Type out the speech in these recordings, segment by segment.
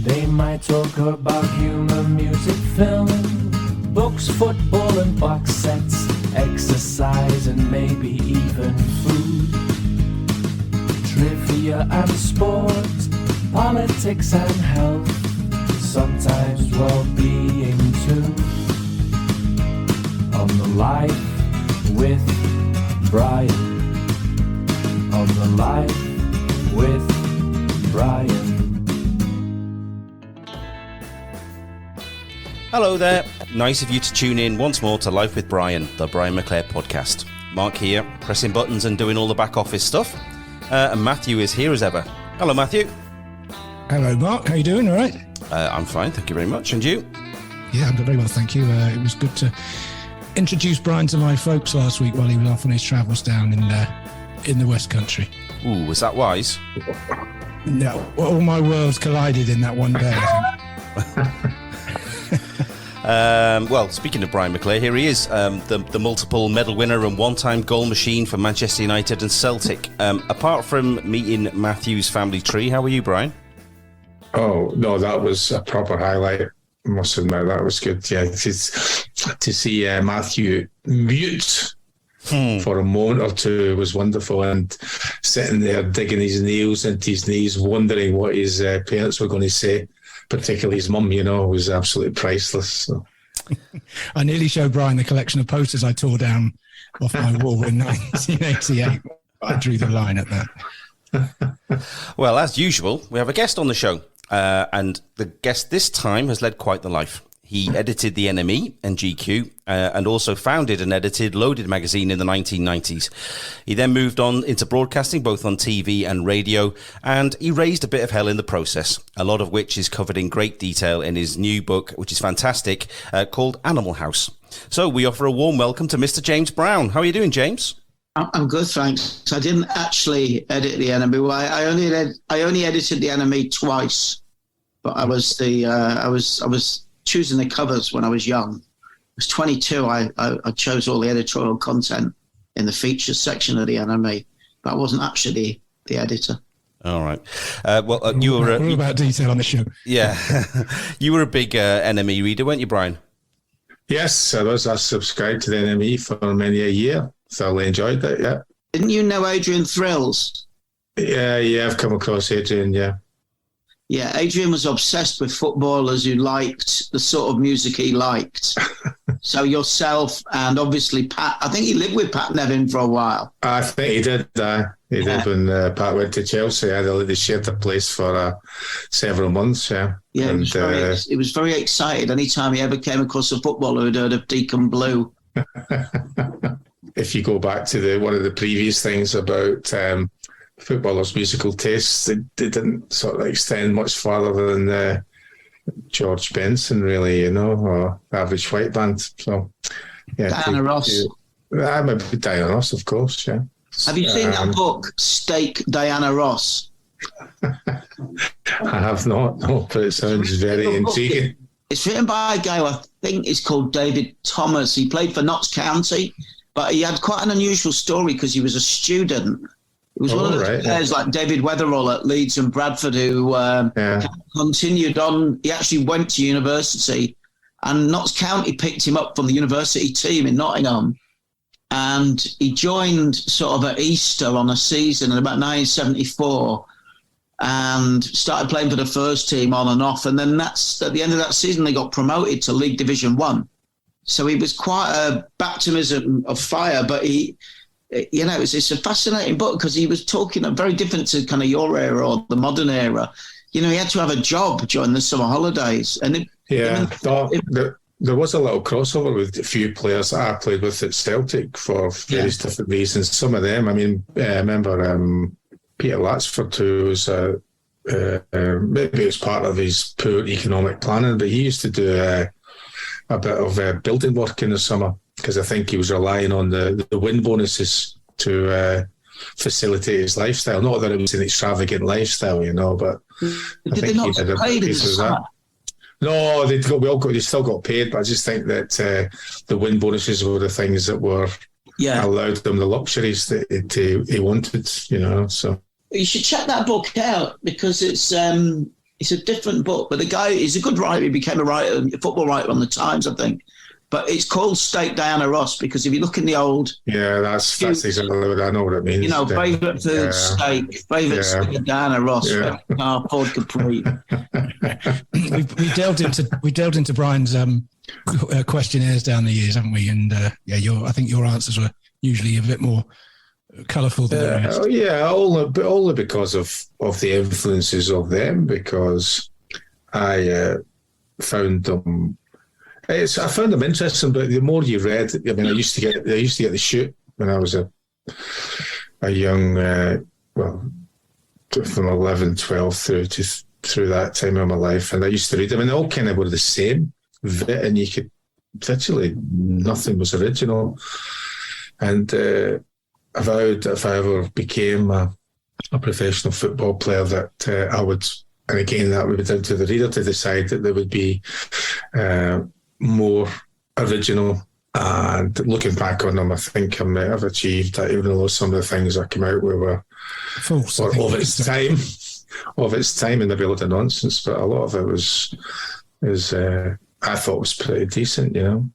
They might talk about humour, music, film, books, football and box sets, exercise and maybe even food, trivia and sport, politics and health, sometimes well-being too. On the Life with Brian. On the Life with Brian. Hello there. Nice of you to tune in once more to Life with Brian, the Brian McClare podcast. Mark here, pressing buttons and doing all the back office stuff. And Matthew is here as ever. Hello, Matthew. Hello, Mark. How you doing? All right? I'm fine, thank you very much. And you? Yeah, I'm very well, thank you. It was good to introduce Brian to my folks last week while he was off on his travels down in the West Country. Ooh, was that wise? No, all my worlds collided in that one day, I think. Well, speaking of Brian McClare, here he is, the multiple medal winner and one-time goal machine for Manchester United and Celtic. Apart from meeting Matthew's family tree, how were you, Brian? Oh, no, that was a proper highlight. I must admit, that was good. Yeah, to see Matthew mute for a moment or two was wonderful, and sitting there digging his nails into his knees, wondering what his parents were going to say, particularly his mum, was absolutely priceless. So. I nearly showed Brian the collection of posters I tore down off my wall in 1988. I drew the line at that. Well, as usual, we have a guest on the show, and the guest this time has led quite the life. He edited the NME and GQ, and also founded and edited Loaded magazine in the 1990s. He then moved on into broadcasting, both on TV and radio, and he raised a bit of hell in the process, a lot of which is covered in great detail in his new book, which is fantastic, called Animal House. So we offer a warm welcome to Mr. James Brown. How are you doing, James? I'm good, thanks. I didn't actually edit the NME. Well, I only edited the NME twice, but I was choosing the covers when I was young. I was 22. I chose all the editorial content in the features section of the NME, but I wasn't actually the editor. All right. You were all about detail on the show. Yeah, you were a big NME reader, weren't you, Brian? Yes, I was. I subscribed to the NME for many a year. Thoroughly enjoyed it. Yeah. Didn't you know Adrian Thrills? Yeah. I've come across Adrian. Yeah. Yeah, Adrian was obsessed with footballers who liked the sort of music he liked. So yourself and obviously Pat, I think he lived with Pat Nevin for a while. I think he did. He did when Pat went to Chelsea. They shared the place for several months. Yeah, yeah. He was very excited anytime he ever came across a footballer who'd heard of Deacon Blue. If you go back to one of the previous things about footballers' musical tastes, they didn't sort of extend much farther than George Benson, really, or Average White Band. So, yeah, Diana Ross. I'm a Diana Ross, of course. Yeah. Have you seen that book, Steak Diana Ross? I have not, no, but it sounds very intriguing. It's written by a guy who I think is called David Thomas. He played for Notts County, but he had quite an unusual story because he was a student. It was one of the players like David Weatherall at Leeds and Bradford who continued on. He actually went to university, and Notts County picked him up from the university team in Nottingham. And he joined sort of at Easter on a season in about 1974 and started playing for the first team on and off. And then at the end of that season, they got promoted to League Division 1. So he was quite a baptism of fire, but it's a fascinating book because he was talking very different to kind of your era or the modern era. He had to have a job during the summer holidays. And there was a little crossover with a few players that I played with at Celtic for various different reasons. Some of them, I remember Peter Latsford, who was maybe it was part of his poor economic planning, but he used to do a bit of building work in the summer, because I think he was relying on the win bonuses to facilitate his lifestyle. Not that it was an extravagant lifestyle, but I think he did a piece of that. No, they still got paid, but I just think that the win bonuses were the things that were allowed them the luxuries that he wanted, So you should check that book out because it's it's a different book. But the guy, he's a good writer. He became a football writer on the Times, I think. But it's called Steak Diana Ross because if you look in the old... Yeah, that's exactly what I know what it means. You know, favourite food, steak, favourite steak, Diana Ross, Port Capri. we delved into Brian's questionnaires down the years, haven't we? And I think your answers were usually a bit more colourful than the rest. Yeah, only because of the influences of them, because I found them... I found them interesting, but the more you read, I mean, I used to get the shoot when I was a young, from 11, 12 through that time of my life, and I used to read them, and they all kind of were the same, and you could virtually nothing was original. And I vowed if I ever became a professional football player that I would, and again that would be down to the reader to decide, that there would be more original. And looking back on them, I think I might have achieved that, even though some of the things I came out with were false, of its time, and maybe a lot of nonsense. But a lot of it I thought was pretty decent, you know.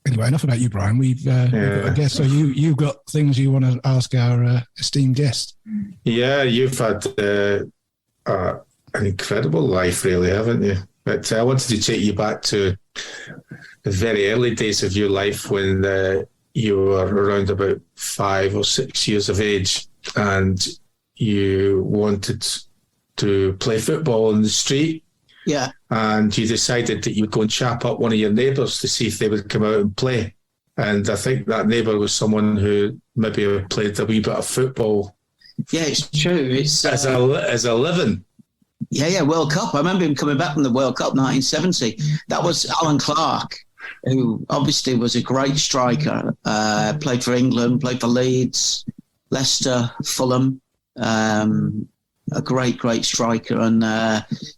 Anyway, enough about you, Brian. We've got a guest. So you've got things you want to ask our esteemed guest. Yeah, you've had an incredible life, really, haven't you? But I wanted to take you back to the very early days of your life when you were around about 5 or 6 years of age, and you wanted to play football in the street. Yeah. And you decided that you'd go and chap up one of your neighbours to see if they would come out and play. And I think that neighbour was someone who maybe played a wee bit of football. Yeah, it's true. It's as a living. Yeah, World Cup. I remember him coming back from the World Cup 1970. That was Alan Clark, who obviously was a great striker. Played for England, played for Leeds, Leicester, Fulham. A great striker. And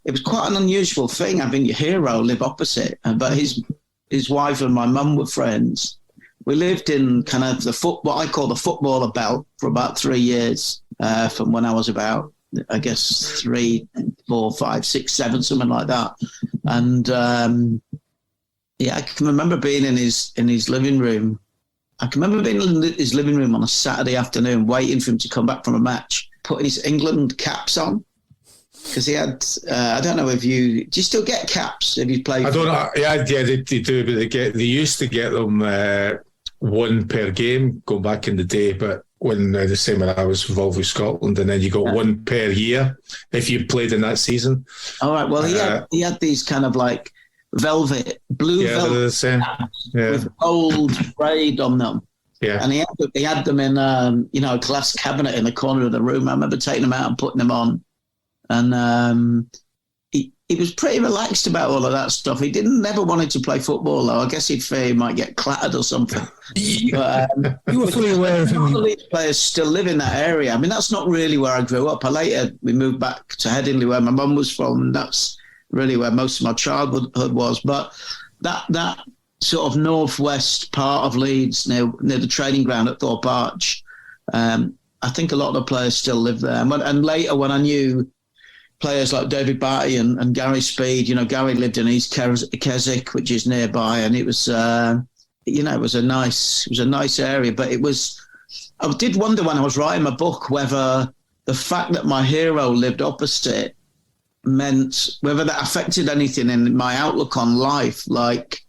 it was quite an unusual thing having your hero live opposite. But his wife and my mum were friends. We lived in kind of what I call the footballer belt for about 3 years, from when I was about, I guess, 3, 4, 5, 6, 7, something like that. And I can remember being in his living room. I can remember being in his living room on a Saturday afternoon, waiting for him to come back from a match, putting his England caps on. Because he had, I don't know if do you still get caps if you play? I don't know. Yeah, they do, but they used to get them one per game going back in the day, but when the same when I was involved with Scotland, and then you got one per year if you played in that season. All right. Well, he had these kind of like blue velvet caps with gold braid on them. Yeah. And he had them in a glass cabinet in the corner of the room. I remember taking them out and putting them on, and he was pretty relaxed about all of that stuff. He never wanted to play football, though. I guess he'd fear he might get clattered or something. But, you were fully aware of him. Leeds players still live in that area. I mean, that's not really where I grew up. We moved back to Headingley, where my mum was from, and that's really where most of my childhood was. But that sort of northwest part of Leeds, near the training ground at Thorpe Arch, I think a lot of the players still live there. And later, when I knew players like David Barty and Gary Speed, Gary lived in East Keswick, which is nearby, and it was, it was a nice area. But I did wonder when I was writing my book whether the fact that my hero lived opposite meant whether that affected anything in my outlook on life. Like,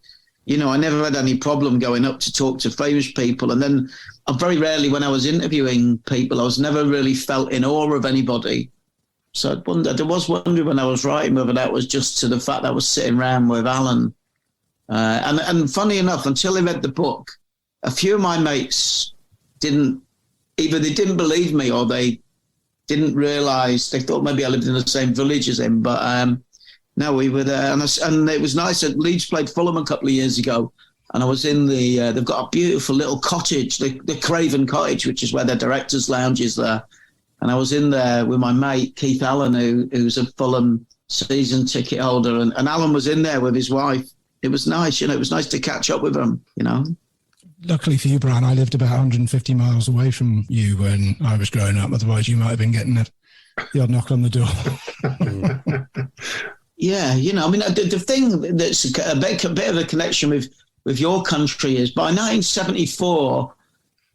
I never had any problem going up to talk to famous people, and then very rarely when I was interviewing people, I was never really felt in awe of anybody. So I was wondering when I was writing whether that was just to the fact that I was sitting around with Alan. And funny enough, until I read the book, a few of my mates didn't believe me, or they didn't realise, they thought maybe I lived in the same village as him. But no, we were there. And it was nice. Leeds played Fulham a couple of years ago, and I was in they've got a beautiful little cottage, the Craven Cottage, which is where the director's lounge is there. And I was in there with my mate, Keith Allen, who's a Fulham season ticket holder. And Alan was in there with his wife. It was nice, it was nice to catch up with them, Luckily for you, Brian, I lived about 150 miles away from you when I was growing up. Otherwise, you might have been getting the odd knock on the door. Yeah, I mean, the thing that's a bit of a connection with your country is by 1974,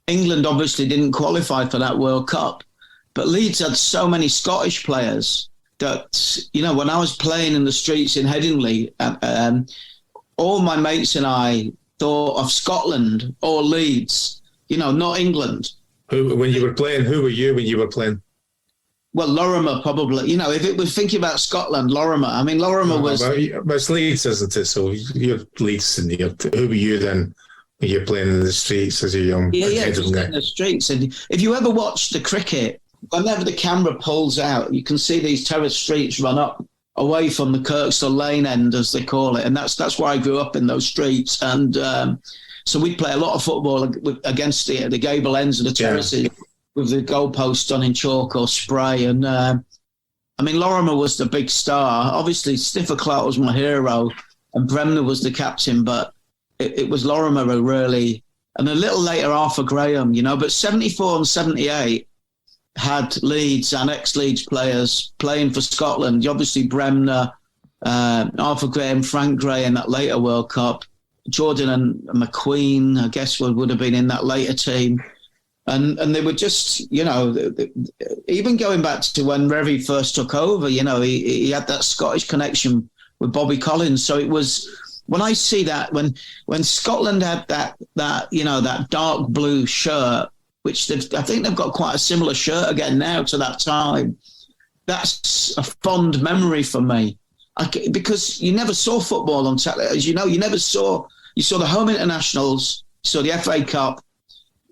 England obviously didn't qualify for that World Cup, but Leeds had so many Scottish players that, when I was playing in the streets in Headingley, all my mates and I thought of Scotland or Leeds, not England. Who were you when you were playing? Well, Lorimer probably. If it was thinking about Scotland, Lorimer. I mean, Lorimer was... But it's Leeds, isn't it? So you're Leeds, and who were you then when you're playing in the streets as a young kid? Yeah, just in the streets. And if you ever watch the cricket, whenever the camera pulls out, you can see these terrace streets run up away from the Kirkstall Lane end, as they call it. And that's why I grew up in those streets. And so we'd play a lot of football against the gable ends of the terraces. Yeah. With the goalposts done in chalk or spray. And Lorimer was the big star. Obviously, Sniffer Clark was my hero and Bremner was the captain, but it was Lorimer who really, and a little later Arthur Graham, but 74 and 78 had Leeds and ex-Leeds players playing for Scotland. Obviously, Bremner, Arthur Graham, Frank Gray in that later World Cup. Jordan and McQueen, I guess, would have been in that later team. And they were just, even going back to when Revie first took over, he had that Scottish connection with Bobby Collins. So it was, when I see that, when Scotland had that dark blue shirt, which I think they've got quite a similar shirt again now to that time, that's a fond memory for me. Because you never saw football on television. As you know, you saw the home internationals, you saw the FA Cup,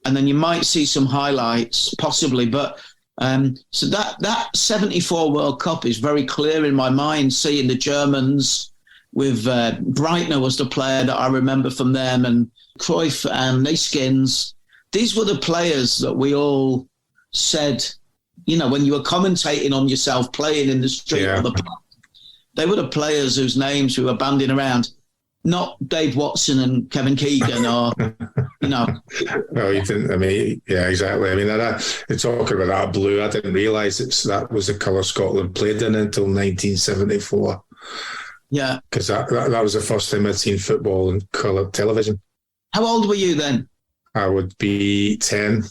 and then you might see some highlights, possibly. But so that 74 World Cup is very clear in my mind, seeing the Germans with Breitner was the player that I remember from them, and Cruyff and Neeskens. These were the players that we all said, when you were commentating on yourself playing in the street or the park, they were the players whose names we were banding around. Not Dave Watson and Kevin Keegan or, No, you didn't. I mean, yeah, exactly. I mean, talking about that blue, I didn't realise that was the colour Scotland played in until 1974. Yeah. Because that was the first time I'd seen football in colour television. How old were you then? I would be 10.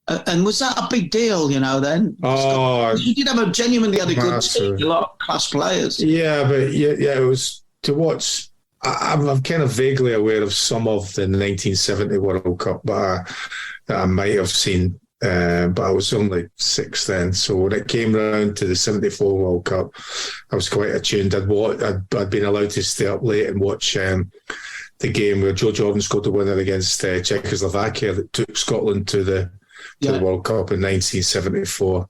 And was that a big deal, then? Oh, you did have genuinely had a good team, a lot of class players. Yeah, but yeah, it was to watch. I'm kind of vaguely aware of some of the 1970 World Cup, but that I might have seen. But I was only 6 then, so when it came round to the 74 World Cup, I was quite attuned. I'd been allowed to stay up late and watch the game where Joe Jordan scored the winner against Czechoslovakia that took Scotland to the World Cup in 1974,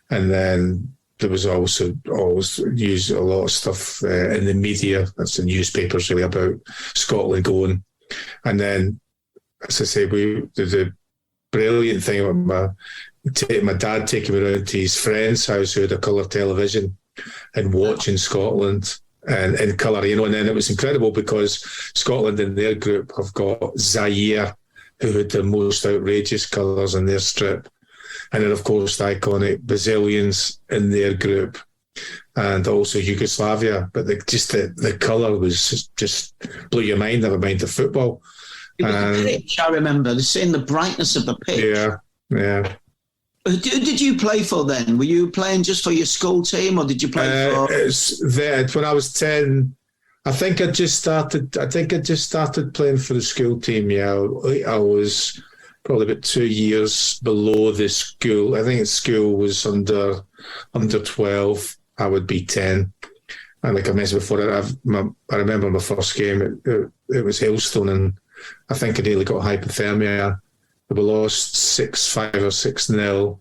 and then there was also always used a lot of stuff in the media, that's the newspapers really, about Scotland going. And then, as I say, the brilliant thing about my dad taking me around to his friend's house who had a colour television and watching Scotland and in colour, and then it was incredible because Scotland in their group have got Zaire, who had the most outrageous colours in their strip. And then, of course, the iconic Brazilians in their group, and also Yugoslavia. But the colour was just blew your mind, never mind the football. It was the pitch, I remember, seeing the brightness of the pitch. Yeah. Who did you play for then? Were you playing just for your school team, or did you play for... When I was 10... I think I just started playing for the school team. Yeah, I was probably about 2 years below the school. I think the school was under 12. I would be 10. And like I mentioned before, I remember my first game. It was Hailstone, and I think I nearly got hypothermia. We lost 6-5 or 6-0.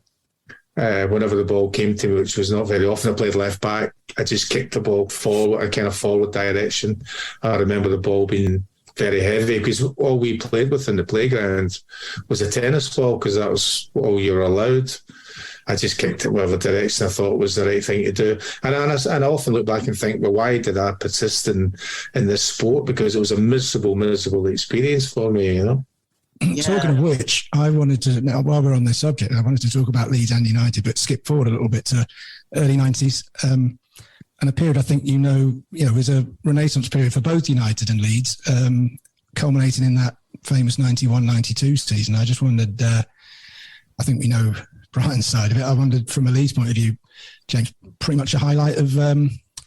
Whenever the ball came to me, which was not very often, I played left back. I just kicked the ball forward, a kind of forward direction. I remember the ball being very heavy because all we played with in the playground was a tennis ball because that was all you were allowed. I just kicked it whatever direction I thought was the right thing to do. And I often look back and think, well, why did I persist in this sport? Because it was a miserable experience for me, Yeah. Talking of which, I wanted to, now, while we're on this subject, I wanted to talk about Leeds and United, but skip forward a little bit to early 90s. and a period I think was a renaissance period for both United and Leeds, culminating in that famous 91-92 season. I just wondered, I think we know Brian's side of it. I wondered from a Leeds point of view, James, pretty much a highlight of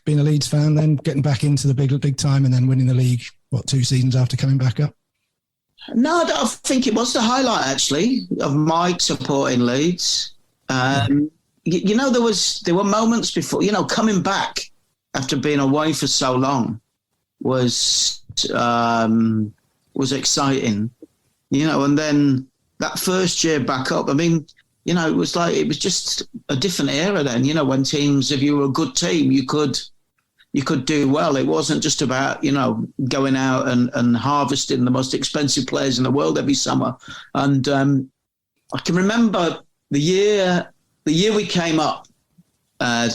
being a Leeds fan, then getting back into the big time and then winning the league, 2 seasons after coming back up? No, I don't think it was the highlight, actually, of my supporting Leeds. There were moments before, coming back after being away for so long was exciting, and then that first year back up, I mean, it was just a different era then, when teams, if you were a good team, you could do well. It wasn't just about, going out and harvesting the most expensive players in the world every summer. And I can remember the year we came up,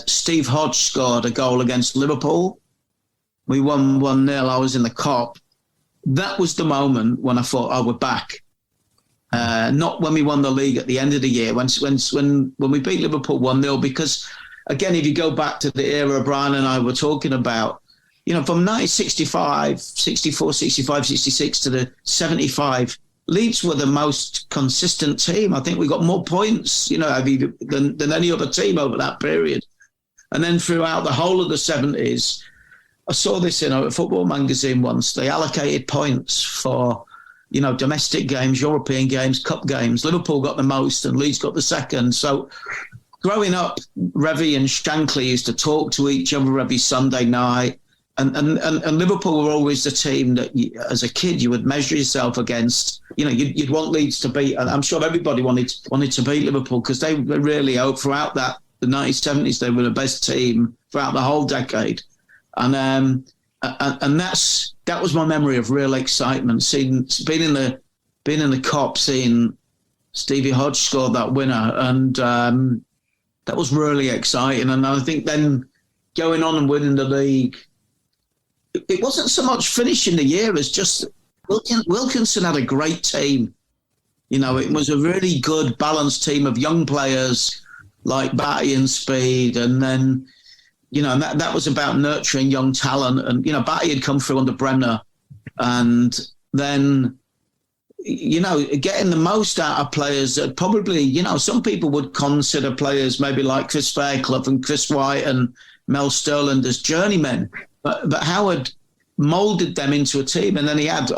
Steve Hodge scored a goal against Liverpool. We won 1-0. I was in the Kop. That was the moment when I thought, we're back. Not when we won the league at the end of the year, when we beat Liverpool 1-0, because, again, if you go back to the era Brian and I were talking about, from 1965, 64, 65, 66 to the 75, Leeds were the most consistent team. I think we got more points, than any other team over that period. And then throughout the whole of the 70s, I saw this in a football magazine once. They allocated points for, domestic games, European games, cup games. Liverpool got the most and Leeds got the second. So growing up, Revie and Shankly used to talk to each other every Sunday night. And Liverpool were always the team that, as a kid, you would measure yourself against. You'd want Leeds to beat, and I'm sure everybody wanted to beat Liverpool because they were really throughout the 1970s. They were the best team throughout the whole decade, and that was my memory of real excitement. Being in the Kop, seeing Stevie Hodge scored that winner, and that was really exciting. And I think then going on and winning the league. It wasn't so much finishing the year as just Wilkinson had a great team. It was a really good balanced team of young players like Batty and Speed. And then, and that was about nurturing young talent. And, Batty had come through under Bremner. And then, getting the most out of players that probably, some people would consider players maybe like Chris Fairclough and Chris White and Mel Sterland as journeymen. But Howard moulded them into a team, and then he had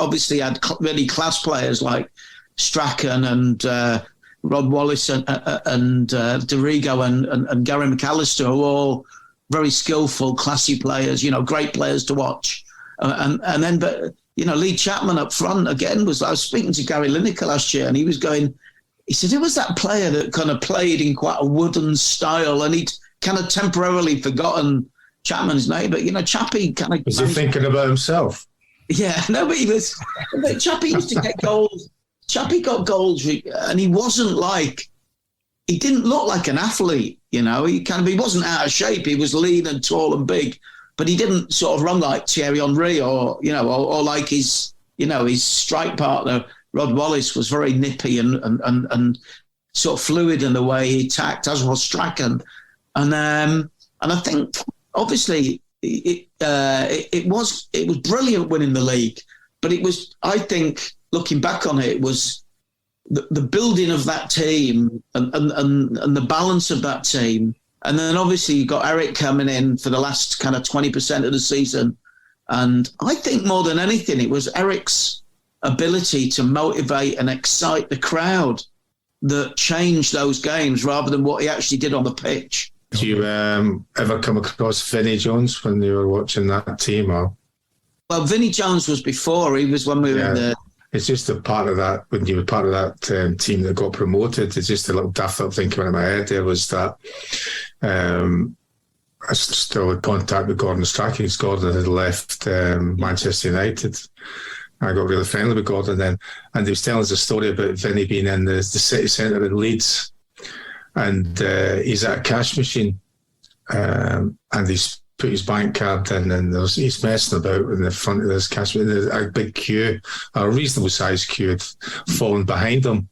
really class players like Strachan and Rod Wallace and Dorigo and Gary McAllister, who are all very skillful, classy players. Great players to watch. But Lee Chapman up front again I was speaking to Gary Lineker last year, and he said, who was that player that kind of played in quite a wooden style, and he'd kind of temporarily forgotten Chapman's name, but Chappie kind of... Was he thinking about himself? Yeah, no, but he was... But Chappie used to get goals. Chappie got goals, and he didn't look like an athlete, He wasn't out of shape. He was lean and tall and big, but he didn't sort of run like Thierry Henry or like his strike partner, Rod Wallace, was very nippy and sort of fluid in the way he attacked, as was Strachan. And I think... Obviously, it was brilliant winning the league, but it was, I think, looking back on it, was the building of that team and the balance of that team. And then obviously you got Eric coming in for the last kind of 20% of the season. And I think more than anything, it was Eric's ability to motivate and excite the crowd that changed those games rather than what he actually did on the pitch. Do you ever come across Vinnie Jones when you were watching that team? Or? Well, Vinnie Jones was before. He was when we were in the... It's just a part of that, when you were part of that team that got promoted, it's just a little daft up thinking in my head there was that I still had contact with Gordon Strachan. Gordon had left Manchester United. I got really friendly with Gordon then, and he was telling us a story about Vinnie being in the city centre in Leeds. And he's at a cash machine, and he's put his bank card in, and he's messing about in the front of this cash machine. There's a big queue, a reasonable sized queue, had fallen behind him,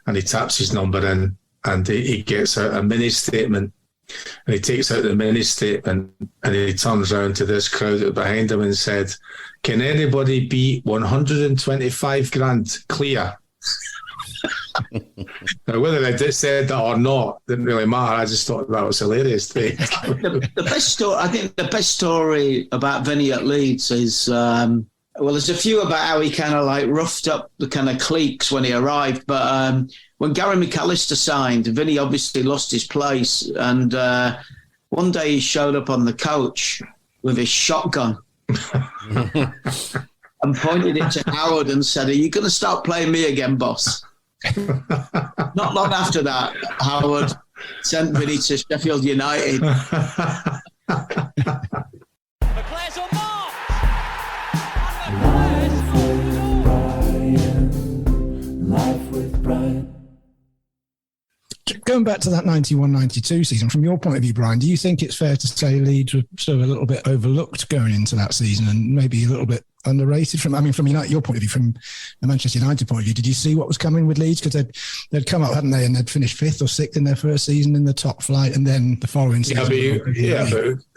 and he taps his number in, and he gets a mini statement And he takes out the mini statement and he turns around to this crowd behind him and said, "Can anybody beat 125 grand clear?" Now, whether I did said that or not didn't really matter. I just thought that was hilarious. The best story, I think, the best story about Vinnie at Leeds is, well, there's a few about how he kind of like roughed up the kind of cliques when he arrived. But when Gary McAllister signed, Vinnie obviously lost his place, and one day he showed up on the coach with his shotgun. And pointed it to Howard and said, "Are you going to start playing me again, boss?" Not long after that, Howard sent Vinnie to Sheffield United. Life with Brian. Going back to that 91-92 season, from your point of view, Brian, do you think it's fair to say Leeds were sort of a little bit overlooked going into that season and maybe a little bit underrated? From your point of view, from the Manchester United point of view, did you see what was coming with Leeds? Because they'd come up, hadn't they, and they'd finished 5th or 6th in their first season in the top flight, and then the following season. But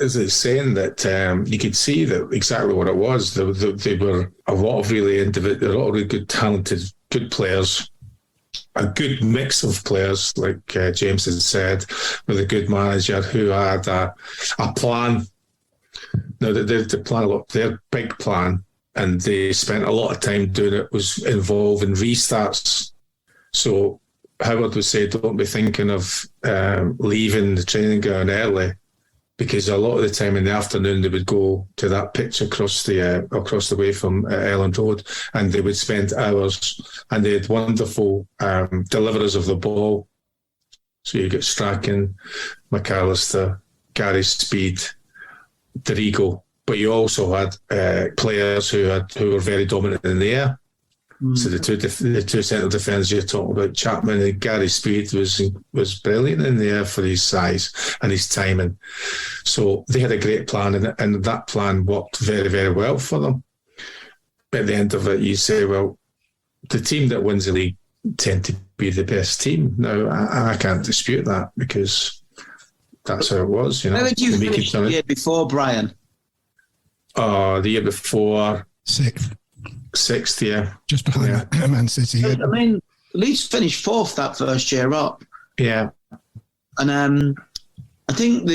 as it's saying that you could see that exactly what it was. They were a lot of really individual, a lot of really good, talented, good players. A good mix of players, like James had said, with a good manager who had a plan. Now, the plan, their big plan, and they spent a lot of time doing it, was involved in restarts. So Howard would say, don't be thinking of leaving the training ground early, because a lot of the time in the afternoon they would go to that pitch across the way from Elland Road, and they would spend hours, and they had wonderful deliverers of the ball. So you get Strachan, McAllister, Gary Speed, Dorigo, but you also had players who were very dominant in the air. So the two central defenders you're talking about, Chapman and Gary Speed, was brilliant in the air for his size and his timing. So they had a great plan, and that plan worked very, very well for them. At the end of it, you say, well, the team that wins the league tend to be the best team. Now, I can't dispute that, because that's how it was. You know, where did you finish the year before, Brian? The year before, 6th, yeah. Just behind Man City. I mean, Leeds finished 4th that first year up. Yeah. And I think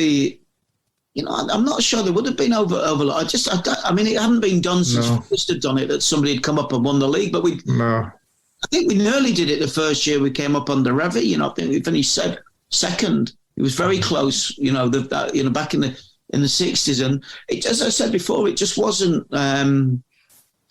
I'm not sure they would have been overlooked. I mean, it hadn't been done since Forrest had done it, that somebody had come up and won the league. But I think we nearly did it the first year we came up under Revy. You know, I think we finished second. It was very close, you know, back in the 60s. And as I said before, it just wasn't...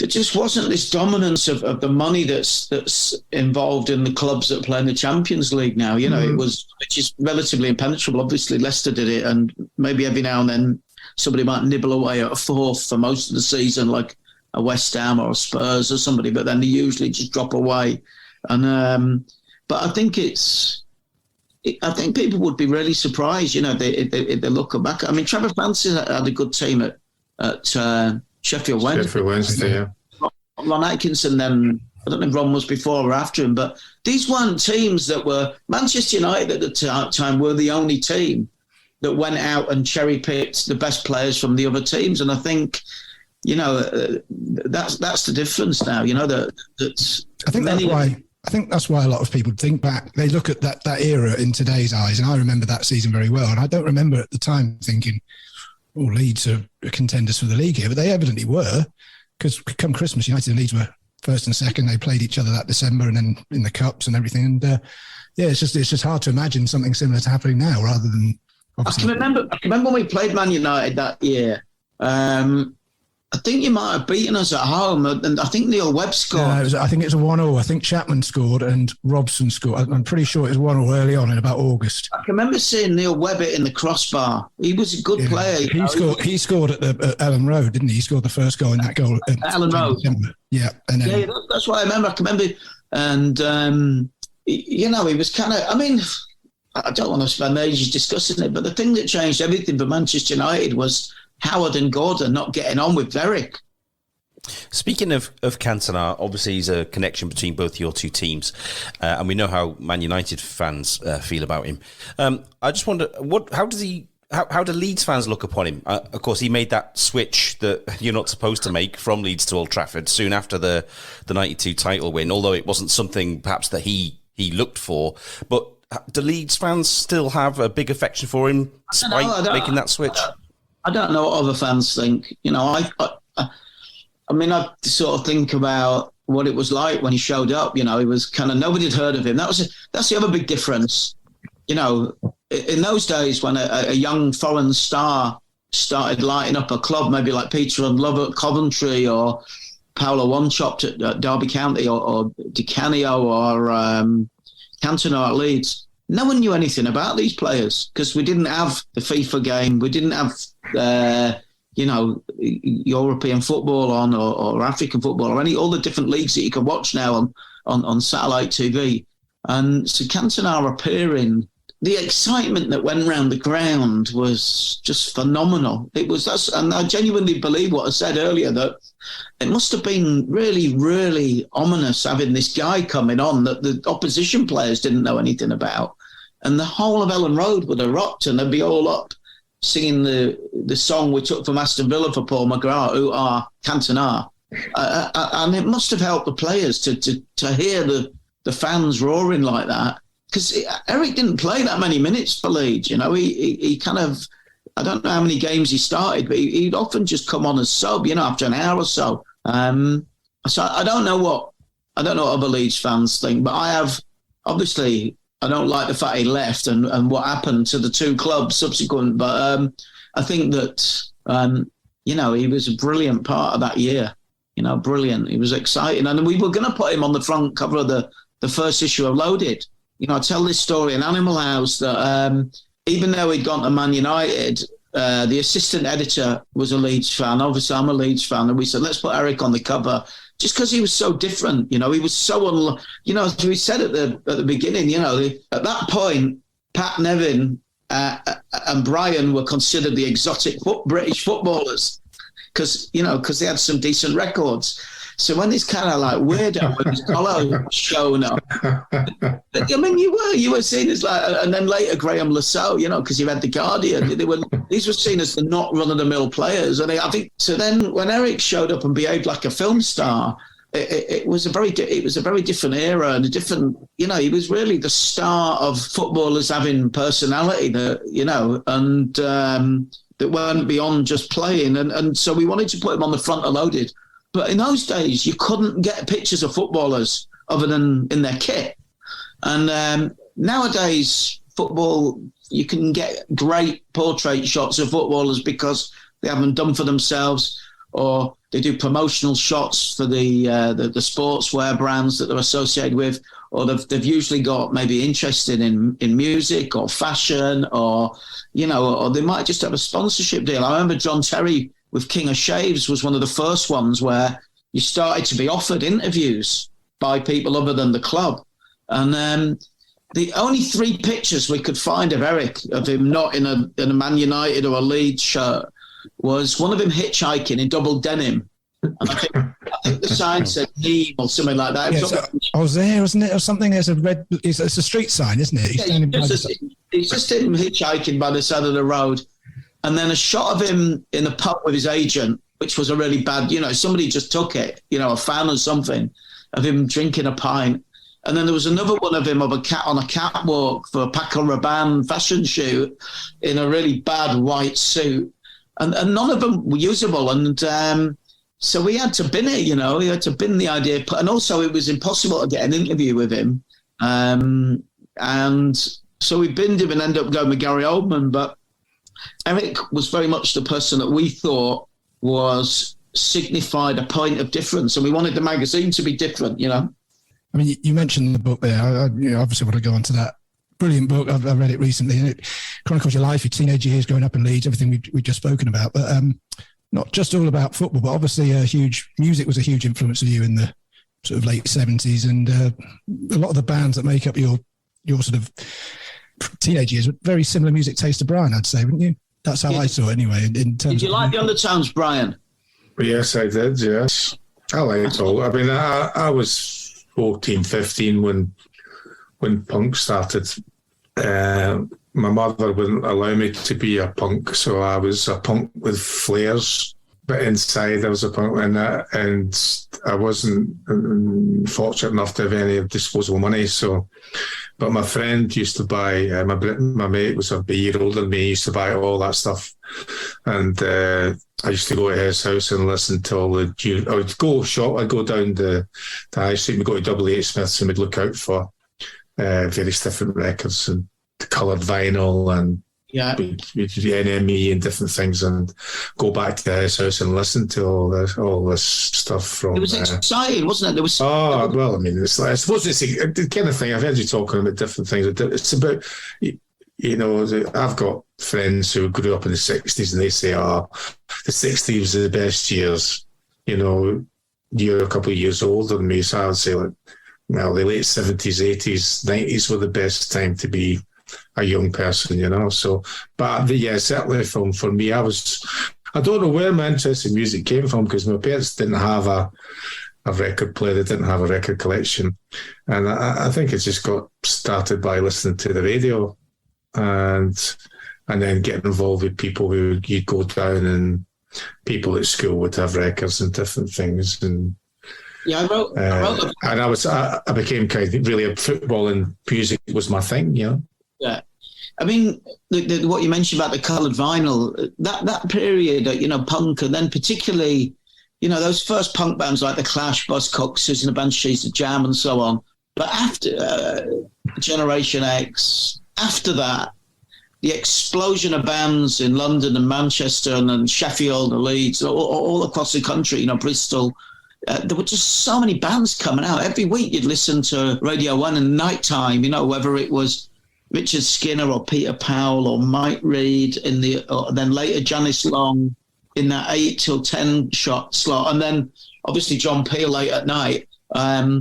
there just wasn't this dominance of the money that's involved in the clubs that play in the Champions League now. You know, which is relatively impenetrable. Obviously, Leicester did it, and maybe every now and then somebody might nibble away at a 4th for most of the season, like a West Ham or a Spurs or somebody, but then they usually just drop away. And but I think I think people would be really surprised, you know, if they look back. I mean, Trevor Francis had a good team at Sheffield Wednesday, yeah. Ron Atkinson, then I don't know if Ron was before or after him, but these weren't teams that were... Manchester United at the time were the only team that went out and cherry-picked the best players from the other teams. And I think, you know, that's the difference now, you know, that's... I think that's why a lot of people think back. They look at that era in today's eyes, and I remember that season very well. And I don't remember at the time thinking, oh, Leeds are contenders for the league here, but they evidently were, because come Christmas, United and Leeds were 1st and 2nd. They played each other that December, and then in the cups and everything. And it's just hard to imagine something similar to happening now, rather than. Obviously. I can remember when we played Man United that year. I think you might have beaten us at home, and I think Neil Webb scored. I think it was a 1-0. I think Chapman scored and Robson scored. I'm pretty sure it was 1-0 early on in about August. I can remember seeing Neil Webb in the crossbar. He was a good player. He scored at Elland Road, didn't he? He scored the first goal in that goal at Elland Road. Yeah, and then, that's what I remember. I can remember, and you know, he was kind of. I mean, I don't want to spend ages discussing it, but the thing that changed everything for Manchester United was Howard and Gordon not getting on with Derek. Speaking of Cantona, obviously he's a connection between both your two teams, and we know how Man United fans feel about him. I just wonder, how do Leeds fans look upon him? Of course, he made that switch that you're not supposed to make from Leeds to Old Trafford soon after the 92 title win, although it wasn't something perhaps that he looked for. But do Leeds fans still have a big affection for him despite making that switch? I don't know what other fans think. You know, I mean, I sort of think about what it was like when he showed up. You know, he was kind of, nobody had heard of him. That's the other big difference. You know, in those days when a young foreign star started lighting up a club, maybe like Peter and Love at Coventry or Paolo Wanchopped at Derby County or Di Canio or Cantona at Leeds, no one knew anything about these players because we didn't have the FIFA game. We didn't have, European football on or African football or all the different leagues that you can watch now on satellite TV. And so Cantona appearing, the excitement that went around the ground was just phenomenal. And I genuinely believe what I said earlier, that it must have been really, really ominous having this guy coming on that the opposition players didn't know anything about. And the whole of Ellen Road would erupt and they'd be all up singing the song we took from Aston Villa for Paul McGrath, "Who Are Cantona." And it must have helped the players to hear the fans roaring like that. Because Eric didn't play that many minutes for Leeds, you know. He kind of, I don't know how many games he started, but he'd often just come on as sub, you know, after an hour or so. So I don't know what other Leeds fans think, but I don't like the fact he left and what happened to the two clubs subsequent. But I think that, he was a brilliant part of that year. You know, brilliant. He was exciting. And we were going to put him on the front cover of the first issue of Loaded. You know, I tell this story in Animal House that even though he'd gone to Man United, the assistant editor was a Leeds fan. Obviously, I'm a Leeds fan. And we said, let's put Eric on the cover just because he was so different. You know, he was so, as we said at the beginning, you know, at that point, Pat Nevin and Brian were considered the exotic British footballers because they had some decent records. So when this kind of like weirdo with his collar showing up, I mean, you were seen as like, and then later Graham Lasso, you know, because he read The Guardian. These were seen as the not run-of-the-mill players, and I think so. Then when Eric showed up and behaved like a film star, it was a very different era and a different, you know, he was really the star of footballers having personality that, you know, and that weren't beyond just playing, and so we wanted to put him on the front of Loaded. But in those days, you couldn't get pictures of footballers other than in their kit. And nowadays, football, you can get great portrait shots of footballers because they have them done for themselves, or they do promotional shots for the sportswear brands that they're associated with, or they've usually got maybe interested in music or fashion, or, you know, or they might just have a sponsorship deal. I remember John Terry with King of Shaves was one of the first ones where you started to be offered interviews by people other than the club. And the only 3 pictures we could find of Eric, of him not in a Man United or a Leeds shirt, was one of him hitchhiking in double denim. And I think the sign said Nîmes or something like that. Yeah, I was there, wasn't it? Or something, it's a street sign, isn't it? He's just him hitchhiking by the side of the road. And then a shot of him in a pub with his agent, which was a really bad, you know, somebody just took it, you know, a fan or something, of him drinking a pint. And then there was another one of him on a catwalk for a Paco Rabanne fashion shoot in a really bad white suit. And none of them were usable. And so we had to bin it, you know, we had to bin the idea. And also it was impossible to get an interview with him. And so we binned him and ended up going with Gary Oldman. But Eric was very much the person that we thought signified a point of difference, and we wanted the magazine to be different, you know. I mean, you mentioned the book there. I obviously want to go on to that. Brilliant book. I've read it recently, and it chronicles your life, your teenage years growing up in Leeds, everything we've just spoken about. But not just all about football, but obviously music was a huge influence of you in the sort of late 70s, and a lot of the bands that make up your sort of teenage years were very similar music taste to Brian, I'd say, wouldn't you? That's how I saw it anyway. Did you like the undertones, Brian? Yes, I did, yes. I liked all. I mean, I was 14, 15 when punk started. My mother wouldn't allow me to be a punk, so I was a punk with flares. But inside, I was a punk, and I wasn't fortunate enough to have any disposable money. So, but my friend used to buy. My mate was a year older than me. He used to buy all that stuff, and I used to go to his house and listen to all the. I would go shop. I'd go down the high street. We'd go to W.H. Smith's and we'd look out for various different records and coloured vinyl and. Yeah, we do NME and different things, and go back to his house and listen to all this stuff from. It was exciting, wasn't it? There was. Oh well, I mean, it's like, I suppose it's the kind of thing. I've heard you talking about different things. It's about, you know, I've got friends who grew up in the '60s, and they say, "Oh, the '60s was the best years." You know, you're a couple of years older than me, so I would say, like, well, the late '70s, '80s, '90s were the best time to be a young person, you know. So, but yeah, certainly for me, I don't know where my interest in music came from, because my parents didn't have a record player, they didn't have a record collection, and I think it just got started by listening to the radio, and then getting involved with people who you'd go down, and people at school would have records and different things, and. Yeah, I wrote and I became kind of really, football and music was my thing, you know. Yeah, I mean, what you mentioned about the coloured vinyl, that period, you know, punk, and then particularly, you know, those first punk bands like the Clash, Buzzcocks, Susan and the Banshees, the Jam, and so on. But after Generation X, after that, the explosion of bands in London and Manchester and Sheffield and Leeds, all across the country, you know, Bristol. There were just so many bands coming out. Every week you'd listen to Radio 1 in night time, you know, whether it was Richard Skinner or Peter Powell or Mike Reid or then later Janice Long in that 8 till 10 shot slot, and then obviously John Peel late at night. That's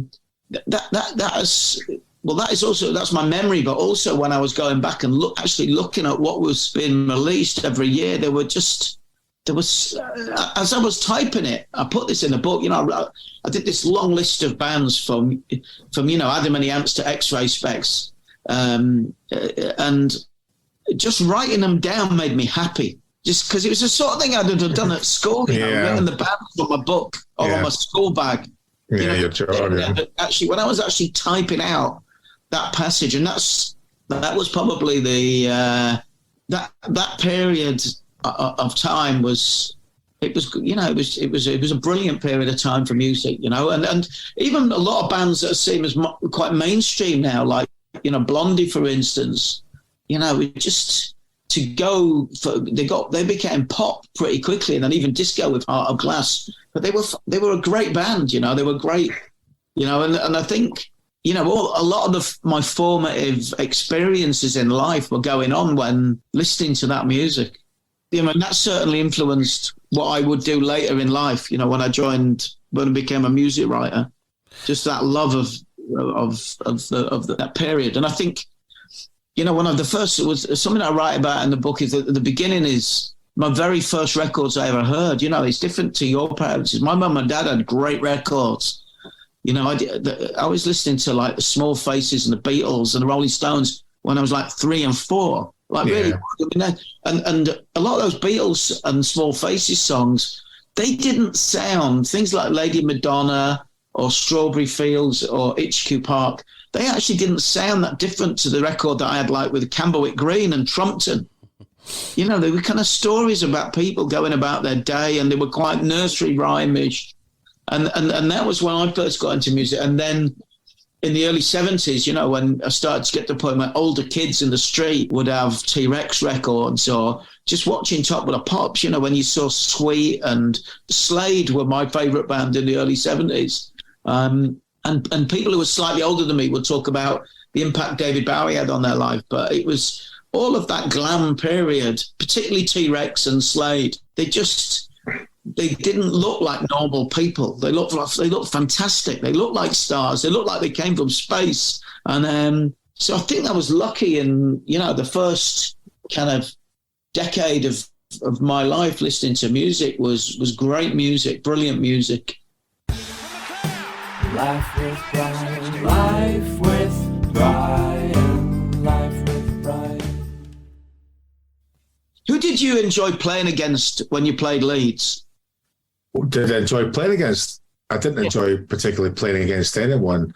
my memory. But also when I was going back and looking at what was being released every year, there was as I was typing it, I put this in the book. You know, I did this long list of bands from you know, Adam and the Amps to X-Ray Specs. And just writing them down made me happy, just because it was the sort of thing I'd have done at school, you know, written the bands on my book or on my school bag. Actually, when I was actually typing out that passage, and that was probably the that period of time was a brilliant period of time for music, you know, and even a lot of bands that seem as quite mainstream now, like, you know, Blondie, for instance, you know, just to go for, they became pop pretty quickly, and then even disco with Heart of Glass. But they were a great band, you know, they were great, you know, and I think, you know, a lot of my formative experiences in life were going on when listening to that music. You know, and that certainly influenced what I would do later in life, you know, when I became a music writer. Just that love of that period. And I think, you know, one of the first, it was something I write about in the book, is that the beginning is my very first records I ever heard. You know, it's different to your parents. My mum and dad had great records. You know, I was listening to like the Small Faces and the Beatles and the Rolling Stones when I was like 3 and 4. Like, really, and a lot of those Beatles and Small Faces songs, they didn't sound, things like Lady Madonna or Strawberry Fields or HQ Park, they actually didn't sound that different to the record that I had, like with Camberwick Green and Trumpton. You know, they were kind of stories about people going about their day, and they were quite nursery rhyme-ish. And that was when I first got into music. And then in the early 70s, you know, when I started to get to the point where older kids in the street would have T-Rex records, or just watching Top of the Pops, you know, when you saw Sweet and Slade were my favourite band in the early 70s. And people who were slightly older than me would talk about the impact David Bowie had on their life. But it was all of that glam period, particularly T-Rex and Slade. They didn't look like normal people. They looked fantastic. They looked like stars. They looked like they came from space. And so I think I was lucky in, you know, the first kind of decade of of my life listening to music was great music, brilliant music. Life with Brian, life with Brian, life with Brian. Who did you enjoy playing against when you played Leeds? Did I enjoy playing against? I didn't enjoy particularly playing against anyone.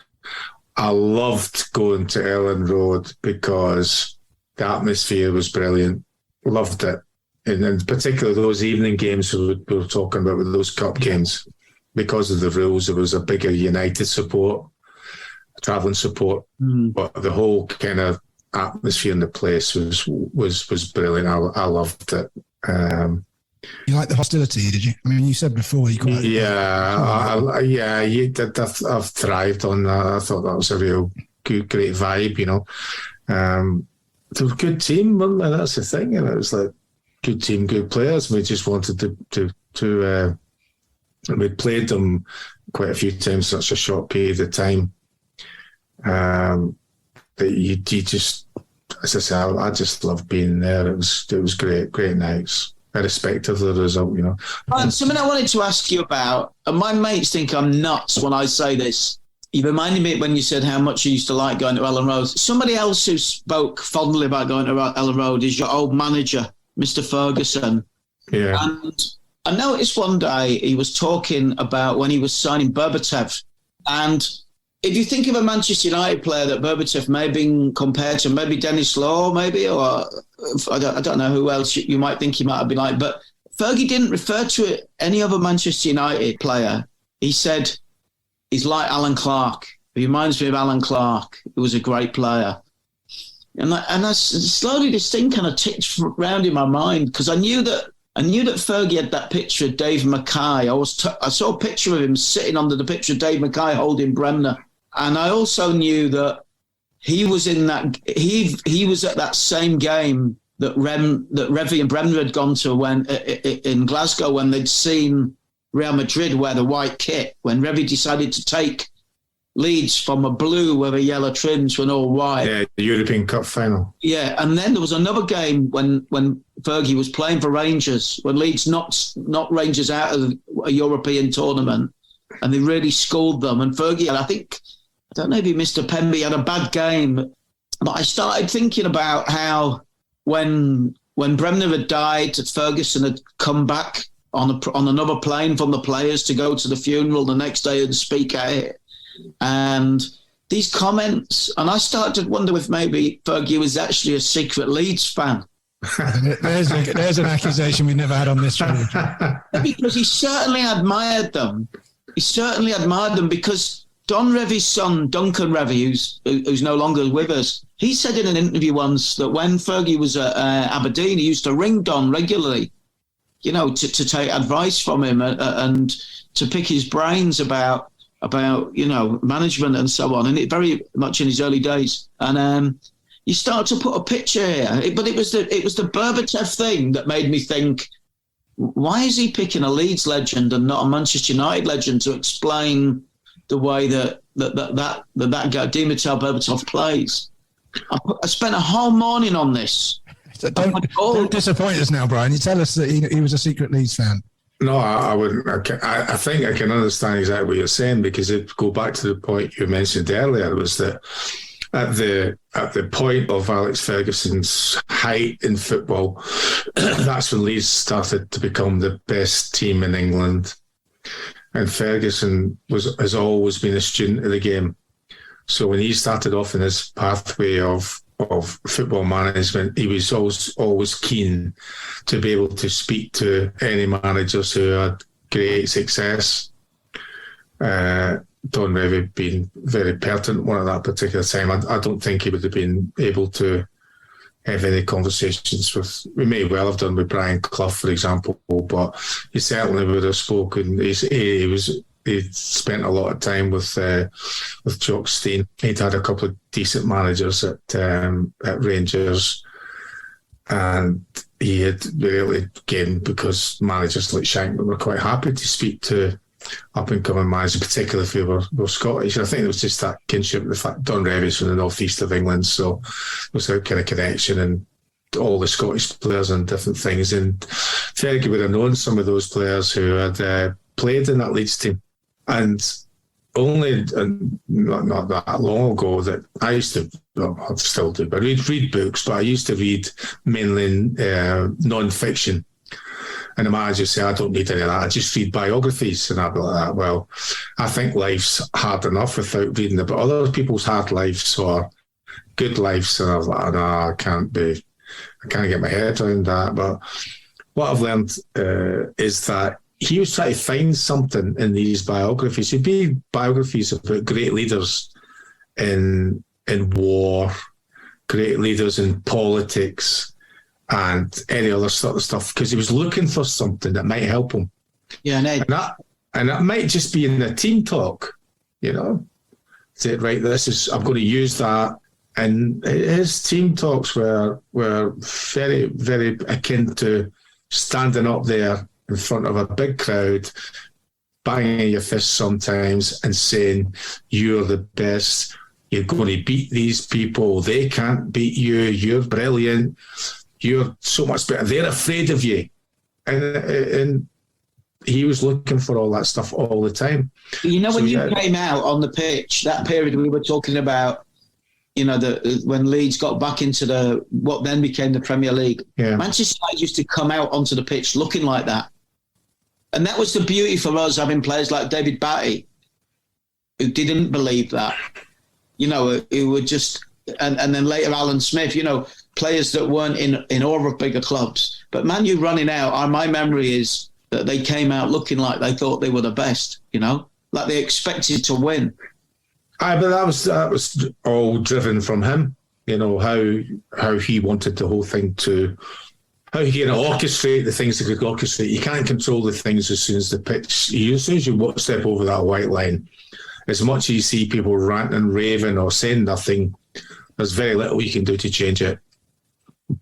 I loved going to Ellen Road because the atmosphere was brilliant. Loved it. And in particular, those evening games we were talking about with those cup games. Because of the rules, there was a bigger United support, travelling support. But the whole kind of atmosphere in the place was brilliant. I loved it. You like the hostility, did you? I mean, you said before you quite... I've thrived on that. I thought that was a real good, great vibe, you know. It was a good team, wasn't it? That's the thing. And it was like good team, good players. We just wanted to we'd played them quite a few times, such a short period of time. That you just, as I say, I just loved being there. It was great nights, irrespective of the result, you know. Something I wanted to ask you about, and my mates think I'm nuts when I say this. You reminded me when you said how much you used to like going to Ellen Road. Somebody else who spoke fondly about going to Ellen Road is your old manager, Mr. Ferguson. Yeah. And I noticed one day he was talking about when he was signing Berbatov. And if you think of a Manchester United player that Berbatov may have been compared to, maybe Dennis Law, maybe, or I don't know who else you might think he might have been like, but Fergie didn't refer to any other Manchester United player. He said, he's like Alan Clark. He reminds me of Alan Clark, who was a great player. And I slowly, this thing kind of ticked around in my mind because I knew that Fergie had that picture of Dave Mackay. I saw a picture of him sitting under the picture of Dave Mackay holding Bremner. And I also knew that he was in that, he was at that same game that Revy and Bremner had gone to when in Glasgow when they'd seen Real Madrid wear the white kit, when Revy decided to take Leeds from a blue with a yellow trim to an all white. Yeah, the European Cup final. Yeah, and then there was another game when Fergie was playing for Rangers, when Leeds knocked Rangers out of a European tournament, and they really schooled them. And Fergie, I don't know if he missed a pen, but he had a bad game. But I started thinking about how when Bremner had died, Ferguson had come back on another plane from the players to go to the funeral the next day and speak at it. And these comments, and I started to wonder if maybe Fergie was actually a secret Leeds fan. There's an accusation we never had on this show. Because he certainly admired them. Because Don Revy's son, Duncan Revy, who's no longer with us, he said in an interview once that when Fergie was at Aberdeen, he used to ring Don regularly, you know, to take advice from him and to pick his brains about you know, management and so on, and it very much in his early days. And you start to put a picture here, but it was the Berbatov thing that made me think, why is he picking a Leeds legend and not a Manchester United legend to explain the way that guy Dimitar Berbatov plays? I spent a whole morning on this. So don't disappoint us now, Brian. You tell us that he was a secret Leeds fan. No, I wouldn't. I think I can understand exactly what you're saying, because it go back to the point you mentioned earlier, was that at the point of Alex Ferguson's height in football, that's when Leeds started to become the best team in England, and Ferguson has always been a student of the game. So when he started off in his pathway of football management, he was always keen to be able to speak to any managers who had great success. Don Revy being very pertinent one at that particular time. I don't think he would have been able to have any conversations with, we may well have done with Brian Clough, for example, but he certainly would have spoken. He spent a lot of time with Choccy. He'd had a couple of decent managers at Rangers, and he had really, again, because managers like Shankman were quite happy to speak to up-and-coming managers, particularly if they were Scottish. I think it was just that kinship, the fact Don Revy's from the northeast of England, so there was that kind of connection, and all the Scottish players and different things. And Fergie would have known some of those players who had played in that Leeds team. And only not that long ago that I used to, well, I still do, but I read books, but I used to read mainly non-fiction. And the manager say, I don't need any of that. I just read biographies. And I'd be like, well, I think life's hard enough without reading it. But other people's hard lives or good lives. And I was like, no, I can't get my head around that. But what I've learned is that he was trying to find something in these biographies. It'd be biographies about great leaders in war, great leaders in politics, and any other sort of stuff, because he was looking for something that might help him. Yeah, and that might just be in the team talk, Say, right, I'm going to use that. And his team talks were very, very akin to standing up there in front of a big crowd, banging your fist sometimes and saying, you're the best, you're going to beat these people, they can't beat you, you're brilliant, you're so much better, they're afraid of you. And he was looking for all that stuff all the time. When you came out on the pitch, that period we were talking about, when Leeds got back into what then became the Premier League, Manchester United used to come out onto the pitch looking like that. And that was the beauty for us, having players like David Batty, who didn't believe that, who were just, and then later Alan Smith, players that weren't in awe of bigger clubs. But Man U running out, my memory is that they came out looking like they thought they were the best, like they expected to win. But that was all driven from him, how he wanted the whole thing to, how he can orchestrate the things that could orchestrate. You can't control the things as soon as the pitch, as soon as you step over that white line. As much as you see people ranting, raving or saying nothing, there's very little you can do to change it.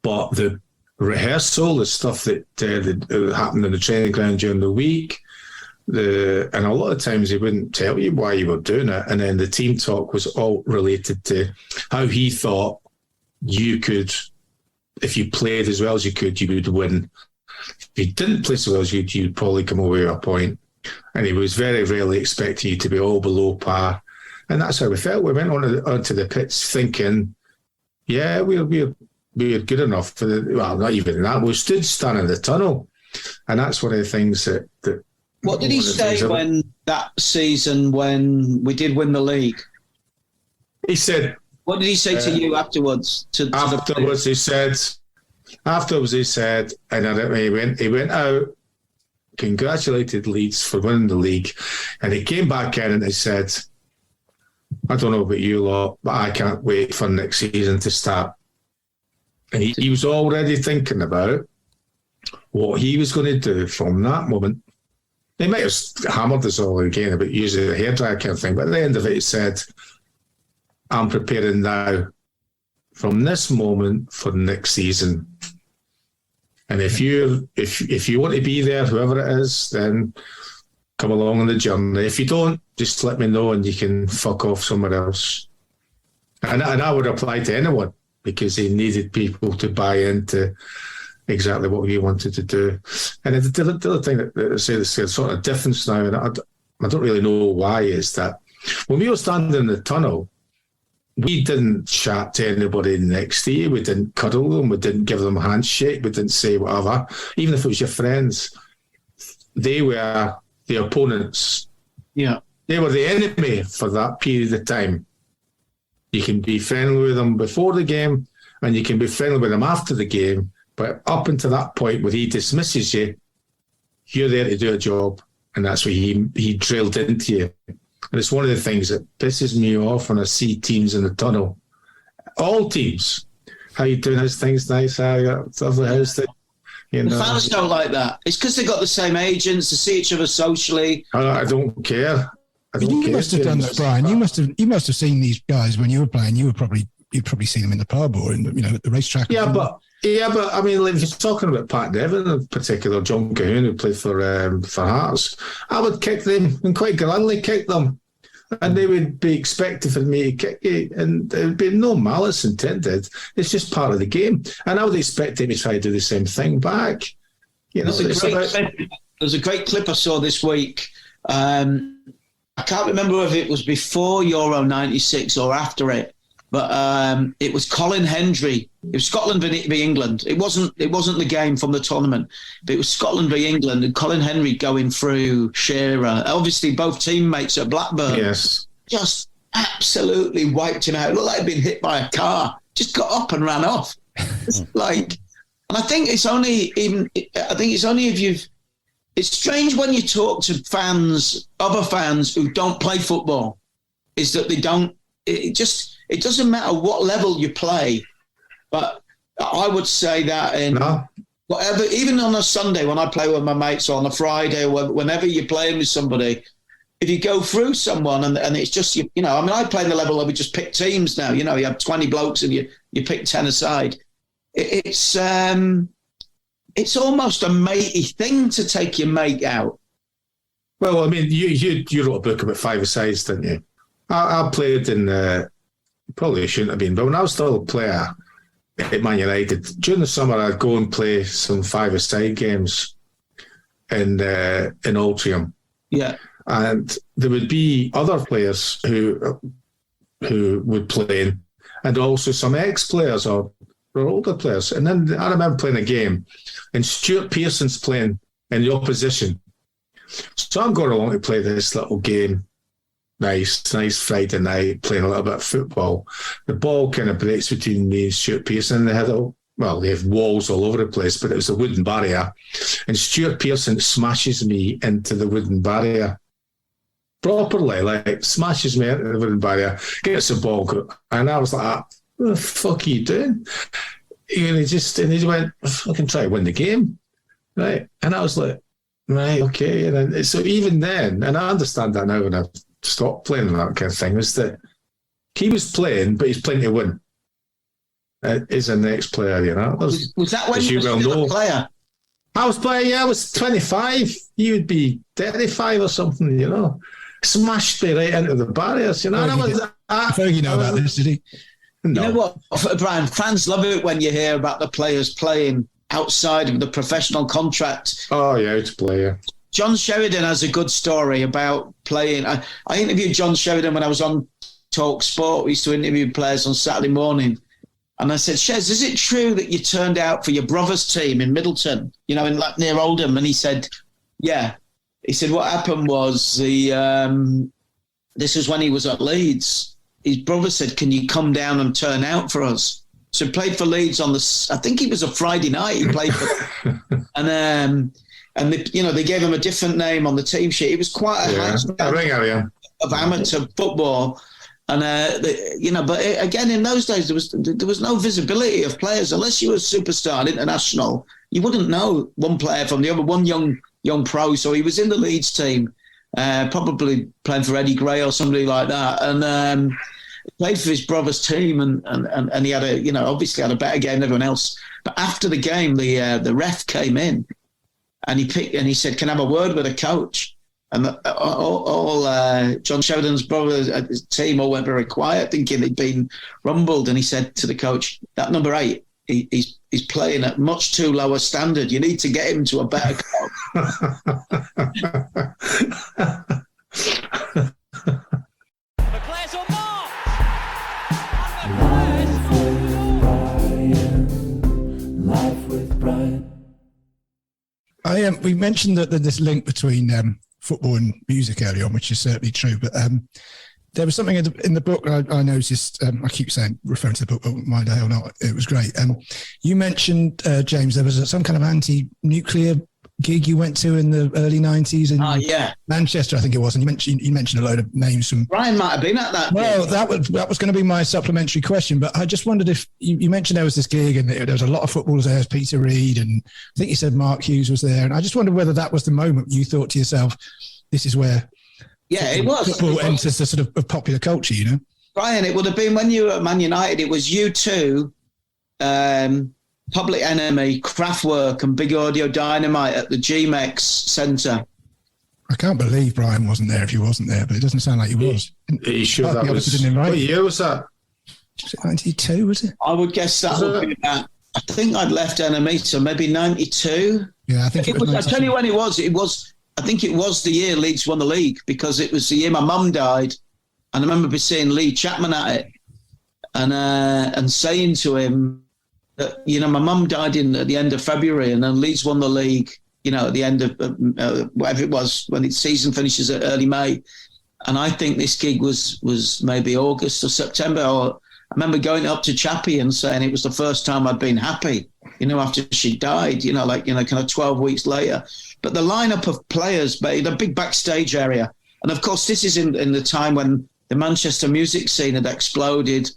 But the rehearsal, the stuff that happened in the training ground during the week, and a lot of times he wouldn't tell you why you were doing it. And then the team talk was all related to how he thought you could, if you played as well as you could, you would win. If you didn't play so well as you'd probably come away with a point. And he was very rarely expecting you to be all below par. And that's how we felt. We went onto the pitch thinking, yeah, we're good enough for not even that. We stood standing in the tunnel. And that's one of the things that what did he say when that season when we did win the league? He said... What did he say to you afterwards? Afterwards, he said, and he went out, congratulated Leeds for winning the league, and he came back in and he said, I don't know about you lot, but I can't wait for next season to start. And he was already thinking about what he was going to do from that moment. They might have hammered us all again about using a hairdryer kind of thing, but at the end of it, he said, I'm preparing now from this moment for next season. And if you want to be there, whoever it is, then come along on the journey. If you don't, just let me know and you can fuck off somewhere else. And I would apply to anyone because he needed people to buy into exactly what he wanted to do. And the other thing that I say, this sort of difference now, and I don't really know why, is that when we were standing in the tunnel, we didn't chat to anybody next to you. We didn't cuddle them. We didn't give them a handshake. We didn't say whatever. Even if it was your friends, they were the opponents. Yeah. They were the enemy for that period of time. You can be friendly with them before the game and you can be friendly with them after the game. But up until that point where he dismisses you, you're there to do a job. And that's what he drilled into you. And it's one of the things that pisses me off when I see teams in the tunnel. All teams. How you doing? How's things nice? How you got lovely house? The fans don't like that. It's because they've got the same agents, they see each other socially. I don't care. You must have done that, Brian. You must have seen these guys when you were playing. You'd probably seen them in the pub or in at the racetrack. Yeah, but I mean, like, if you're talking about Pat Devon in particular, John Cahoon, who played for Hearts, I would kick them and quite gladly kick them. And they would be expecting for me to kick you, and there would be no malice intended. It's just part of the game. And I would expect him to try to do the same thing back. There's a great clip I saw this week. I can't remember if it was before Euro 96 or after it, but it was Colin Hendry. It was Scotland v England. It wasn't the game from the tournament, but it was Scotland v England, and Colin Hendry going through Shearer. Obviously, both teammates at Blackburn. Yes. Just absolutely wiped him out. It looked like he'd been hit by a car. Just got up and ran off. And I think it's only if you've. It's strange when you talk to other fans who don't play football, is that they don't. It doesn't matter what level you play, but I would say that whatever, even on a Sunday when I play with my mates, or on a Friday, or whenever you're playing with somebody, if you go through someone and it's just I play in the level where we just pick teams now. You have 20 blokes and you pick 10 aside. It's almost a matey thing to take your mate out. Well, I mean, you wrote a book about five-a-sides, didn't you? I played in, probably shouldn't have been, but when I was still a player at Man United, during the summer I'd go and play some five-a-side games in Altrincham. Yeah. And there would be other players who would play, and also some ex-players or older players. And then I remember playing a game, and Stuart Pearson's playing in the opposition. So I'm going along to play this little game. Nice Friday night, playing a little bit of football. The ball kind of breaks between me and Stuart Pearson. They have walls all over the place, but it was a wooden barrier. And Stuart Pearson smashes me into the wooden barrier. Properly, smashes me into the wooden barrier, gets the ball, and I was like, what the fuck are you doing? And he went, I can try to win the game. Right. And I was like, right, okay. And then, so even then, and I understand that now when I've stopped playing that kind of thing, is that he was playing, but he's playing to win. Is a next player, Was that when you were still a player? I was playing, I was 25. You would be 35 or something, Smashed me right into the barriers, Fergie know about this, did he? No. You know what, Brian? Fans love it when you hear about the players playing outside of the professional contract. Oh, yeah, it's a player. John Sheridan has a good story about playing. I interviewed John Sheridan when I was on Talk Sport. We used to interview players on Saturday morning. And I said, Shez, is it true that you turned out for your brother's team in Middleton, near Oldham? And he said, yeah. He said, what happened was this was when he was at Leeds. His brother said, can you come down and turn out for us? So he played for Leeds I think it was a Friday night he played for and they gave him a different name on the team sheet. It was quite a ring area of amateur football. And, but again, in those days, there was no visibility of players. Unless you were a superstar international, you wouldn't know one player from the other, one young pro. So he was in the Leeds team, probably playing for Eddie Gray or somebody like that. And played for his brother's team, and he had obviously had a better game than everyone else. But after the game, the ref came in, and he said, "Can I have a word with the coach?" And all John Sheridan's brother's team all went very quiet, thinking they'd been rumbled. And he said to the coach, "That number 8, he's playing at much too low a standard. You need to get him to a better club." We mentioned that this link between football and music earlier on, which is certainly true. But there was something in the book I noticed. I keep referring to the book, but mind the hell not. It was great. You mentioned, James, there was some kind of anti-nuclear gig you went to in the early 90s in Manchester, I think it was. And you mentioned a load of names from... Brian might have been at that. Well, that was going to be my supplementary question, but I just wondered if you mentioned there was this gig and there was a lot of footballers there. Peter Reid, and I think you said Mark Hughes was there. And I just wondered whether that was the moment you thought to yourself, this is where football enters the sort of popular culture, Brian, it would have been when you were at Man United. It was U2, Public Enemy, Kraftwerk, and Big Audio Dynamite at the GMEX Centre. I can't believe Brian wasn't there if he wasn't there, but it doesn't sound like he was. Are you sure that was... What year was that? Was it 92, was it? I would guess that would be that. I think I'd left NME, so maybe 92. Yeah, I think it was. I'll tell you when it was. I think it was the year Leeds won the league, because it was the year my mum died. And I remember seeing Lee Chapman at it and saying to him that, my mum died at the end of February, and then Leeds won the league, at the end of whatever it was, when its season finishes at early May. And I think this gig was maybe August or September. Or I remember going up to Chappie and saying it was the first time I'd been happy, after she died, kind of 12 weeks later. But the lineup of players, the big backstage area. And of course, this is in the time when the Manchester music scene had exploded.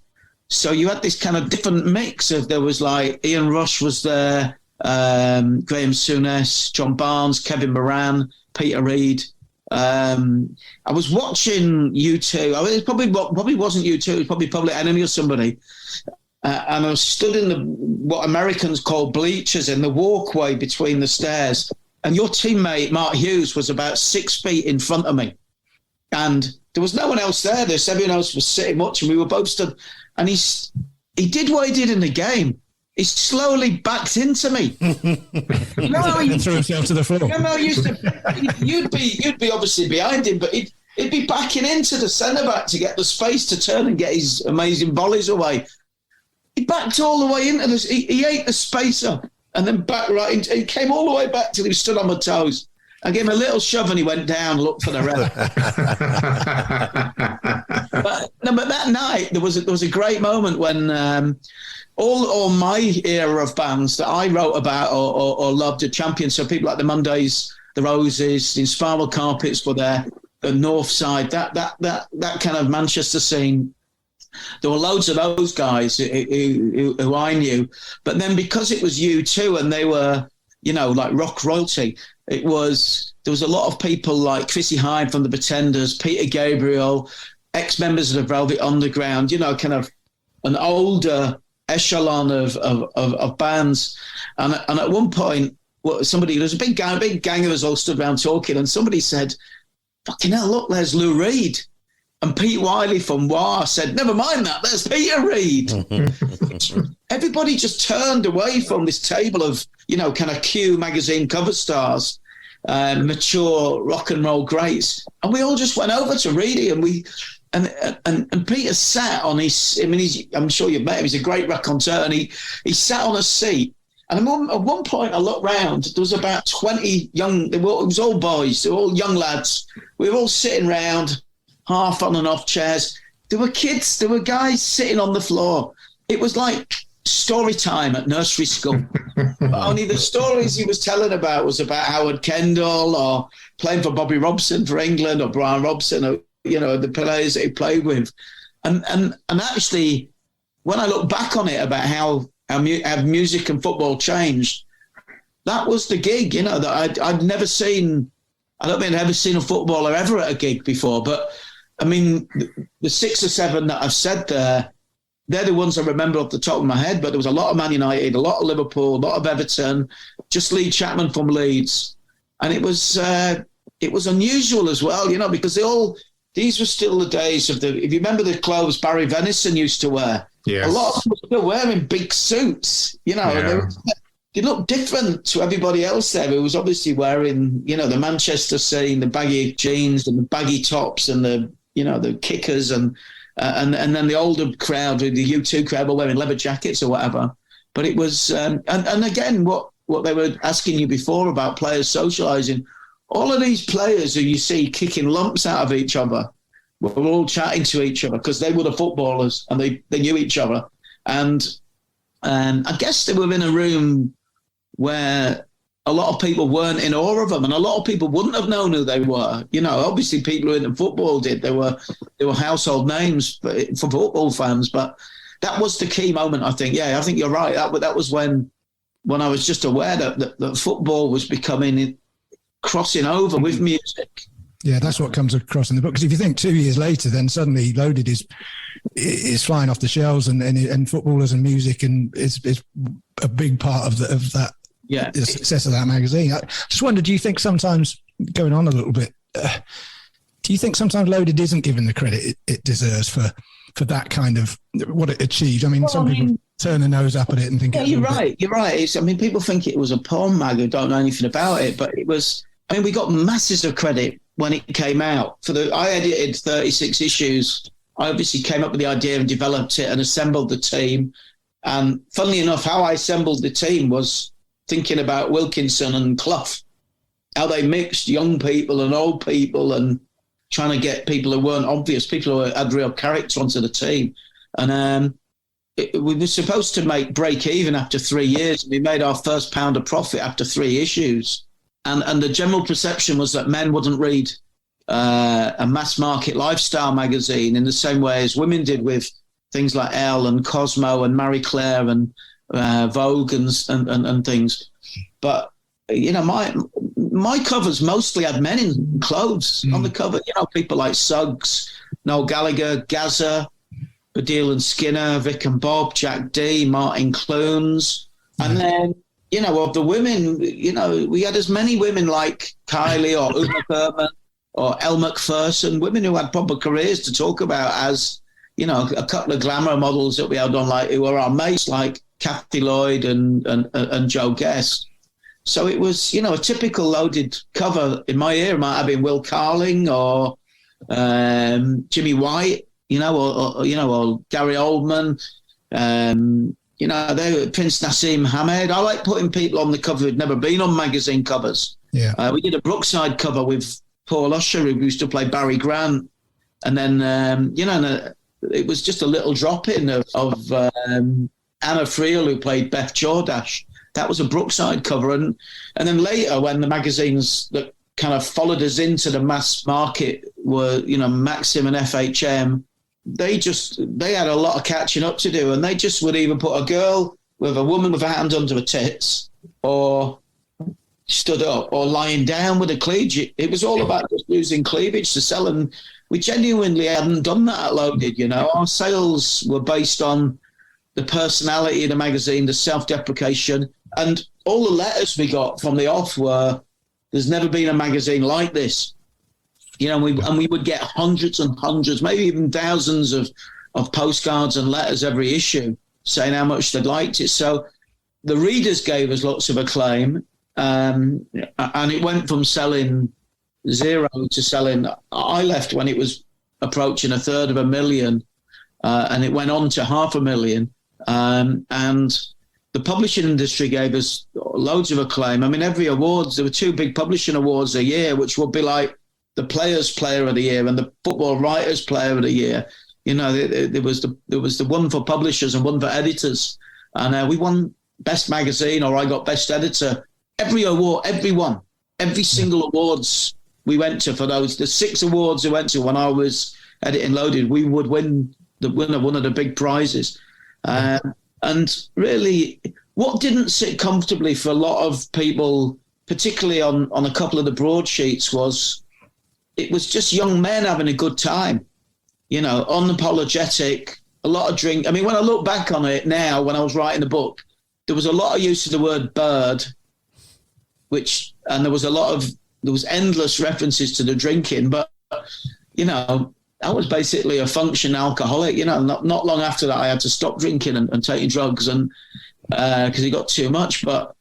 So you had this kind of different mix of, there was like Ian Rush was there, Graham Souness, John Barnes, Kevin Moran, Peter Reid. I was watching U2. It probably wasn't U2. It was probably Public Enemy or somebody. And I was stood in what Americans call bleachers, in the walkway between the stairs. And your teammate, Mark Hughes, was about 6 feet in front of me. And there was no one else there. Everyone else was sitting watching. We were both stood. And he did what he did in the game. He slowly backed into me. He threw himself to the floor. You'd be obviously behind him, but he'd be backing into the centre-back to get the space to turn and get his amazing volleys away. He backed all the way into this. He ate the space up and then back right into. He came all the way back till he stood on my toes. I gave him a little shove and he went down, looked for the ref. but that night there was a great moment when all my era of bands that I wrote about or loved are champions. So people like the Mondays, the Roses, the Spiral Carpets were there, the North Side, that kind of Manchester scene. There were loads of those guys who I knew. But then because it was U2 and they were, like rock royalty, there was a lot of people like Chrissy Hynde from the Pretenders, Peter Gabriel, ex-members of the Velvet Underground, kind of an older echelon of bands. And at one point, there was a big gang of us all stood around talking, and somebody said, "Fucking hell, look, there's Lou Reed." And Pete Wiley from Wah said, "Never mind that, there's Peter Reed." Everybody just turned away from this table of, kind of Q magazine cover stars, mature rock and roll greats. And we all just went over to Reedy, and Peter sat on his, I'm sure you've met him, he's a great raconteur, and he sat on a seat. And at one point I looked round, there was about 20 it was all boys, they were all young lads. We were all sitting round, half on and off chairs. There were kids, there were guys sitting on the floor. It was like story time at nursery school. But only the stories he was telling about was about Howard Kendall or playing for Bobby Robson for England or Brian Robson or, the players that he played with. And actually, when I look back on it about how music and football changed, that was the gig, that I'd never seen. I don't think I'd ever seen a footballer ever at a gig before, but I mean, the 6 or 7 that I've said there, they're the ones I remember off the top of my head, but there was a lot of Man United, a lot of Liverpool, a lot of Everton, just Lee Chapman from Leeds. And it was unusual as well, because these were still the days of if you remember the clothes Barry Venison used to wear, yes. A lot of them were still wearing big suits, yeah. They looked different to everybody else there who was obviously wearing, the Manchester scene, the baggy jeans and the baggy tops and the kickers and then the older crowd, the U2 crowd, were wearing leather jackets or whatever. But it was, and again, what they were asking you before about players socialising, all of these players who you see kicking lumps out of each other were all chatting to each other because they were the footballers and they knew each other. And I guess they were in a room where a lot of people weren't in awe of them, and a lot of people wouldn't have known who they were. Obviously people who into football did. They were household names for football fans, but that was the key moment, I think. Yeah, I think you're right. That was when I was just aware that football was crossing over with music. Yeah, that's what comes across in the book. Because if you think 2 years later, then suddenly Loaded is flying off the shelves, and footballers and music and is a big part of that. Yeah, the success of that magazine. I just wonder, do you think sometimes, going on a little bit do you think sometimes Loaded isn't given the credit it deserves for that kind of what it achieved? I mean, some people turn their nose up at it and think. Yeah, you're right. You're right. People think it was a porn mag who don't know anything about it, but it was. I mean, we got masses of credit when it came out. I edited 36 issues. I obviously came up with the idea and developed it and assembled the team. And funnily enough, how I assembled the team was thinking about Wilkinson and Clough, how they mixed young people and old people and trying to get people who weren't obvious, people who had real character onto the team. And we were supposed to break even after 3 years. We made our first pound of profit after 3 issues. And the general perception was that men wouldn't read a mass market lifestyle magazine in the same way as women did with things like Elle and Cosmo and Marie Claire and Vogue and things. But, my covers mostly had men in clothes on the cover. People like Suggs, Noel Gallagher, Gaza, Baddiel and Skinner, Vic and Bob, Jack D, Martin Clunes. And then, of the women, we had as many women like Kylie or Uma Thurman or Elle Macpherson, women who had proper careers to talk about as, a couple of glamour models that we had on, like, who were our mates, like Kathy Lloyd and Joe Guest. So it was, a typical Loaded cover in my ear. It might have been Will Carling or Jimmy White, or Gary Oldman. They were Prince Nassim Hamed. I like putting people on the cover who'd never been on magazine covers. Yeah. We did a Brookside cover with Paul Usher, who used to play Barry Grant. And then, it was just a little drop-in of Anna Friel, who played Beth Jordache. That was a Brookside cover. And then later, when the magazines that kind of followed us into the mass market were, Maxim and FHM, they had a lot of catching up to do. And they just would either put a girl with a woman with a hand under her tits or stood up or lying down with a cleavage. It was all about just using cleavage to sell. And we genuinely hadn't done that at Loaded, Our sales were based on the personality of the magazine, the self-deprecation, and all the letters we got from the off were, there's never been a magazine like this. We would get hundreds and hundreds, maybe even thousands of postcards and letters every issue saying how much they liked it. So the readers gave us lots of acclaim, and it went from selling 0 to selling. I left when it was approaching 250,000, and it went on to 500,000. And the publishing industry gave us loads of acclaim. I mean, every awards, there were 2 big publishing awards a year, which would be like the Players' Player of the Year and the Football Writers' Player of the Year. There was the one for publishers and one for editors. And we won Best Magazine, or I got Best Editor. Every award, every single awards we went to for those. The 6 awards we went to when I was editing Loaded, we would win one of the big prizes. And really, what didn't sit comfortably for a lot of people, particularly on a couple of the broadsheets, was it was just young men having a good time, unapologetic, a lot of drink. I mean, when I look back on it now, when I was writing the book, there was a lot of use of the word bird, and there was endless references to the drinking, but, I was basically a function alcoholic. Not long after that, I had to stop drinking and taking drugs, and because it got too much. But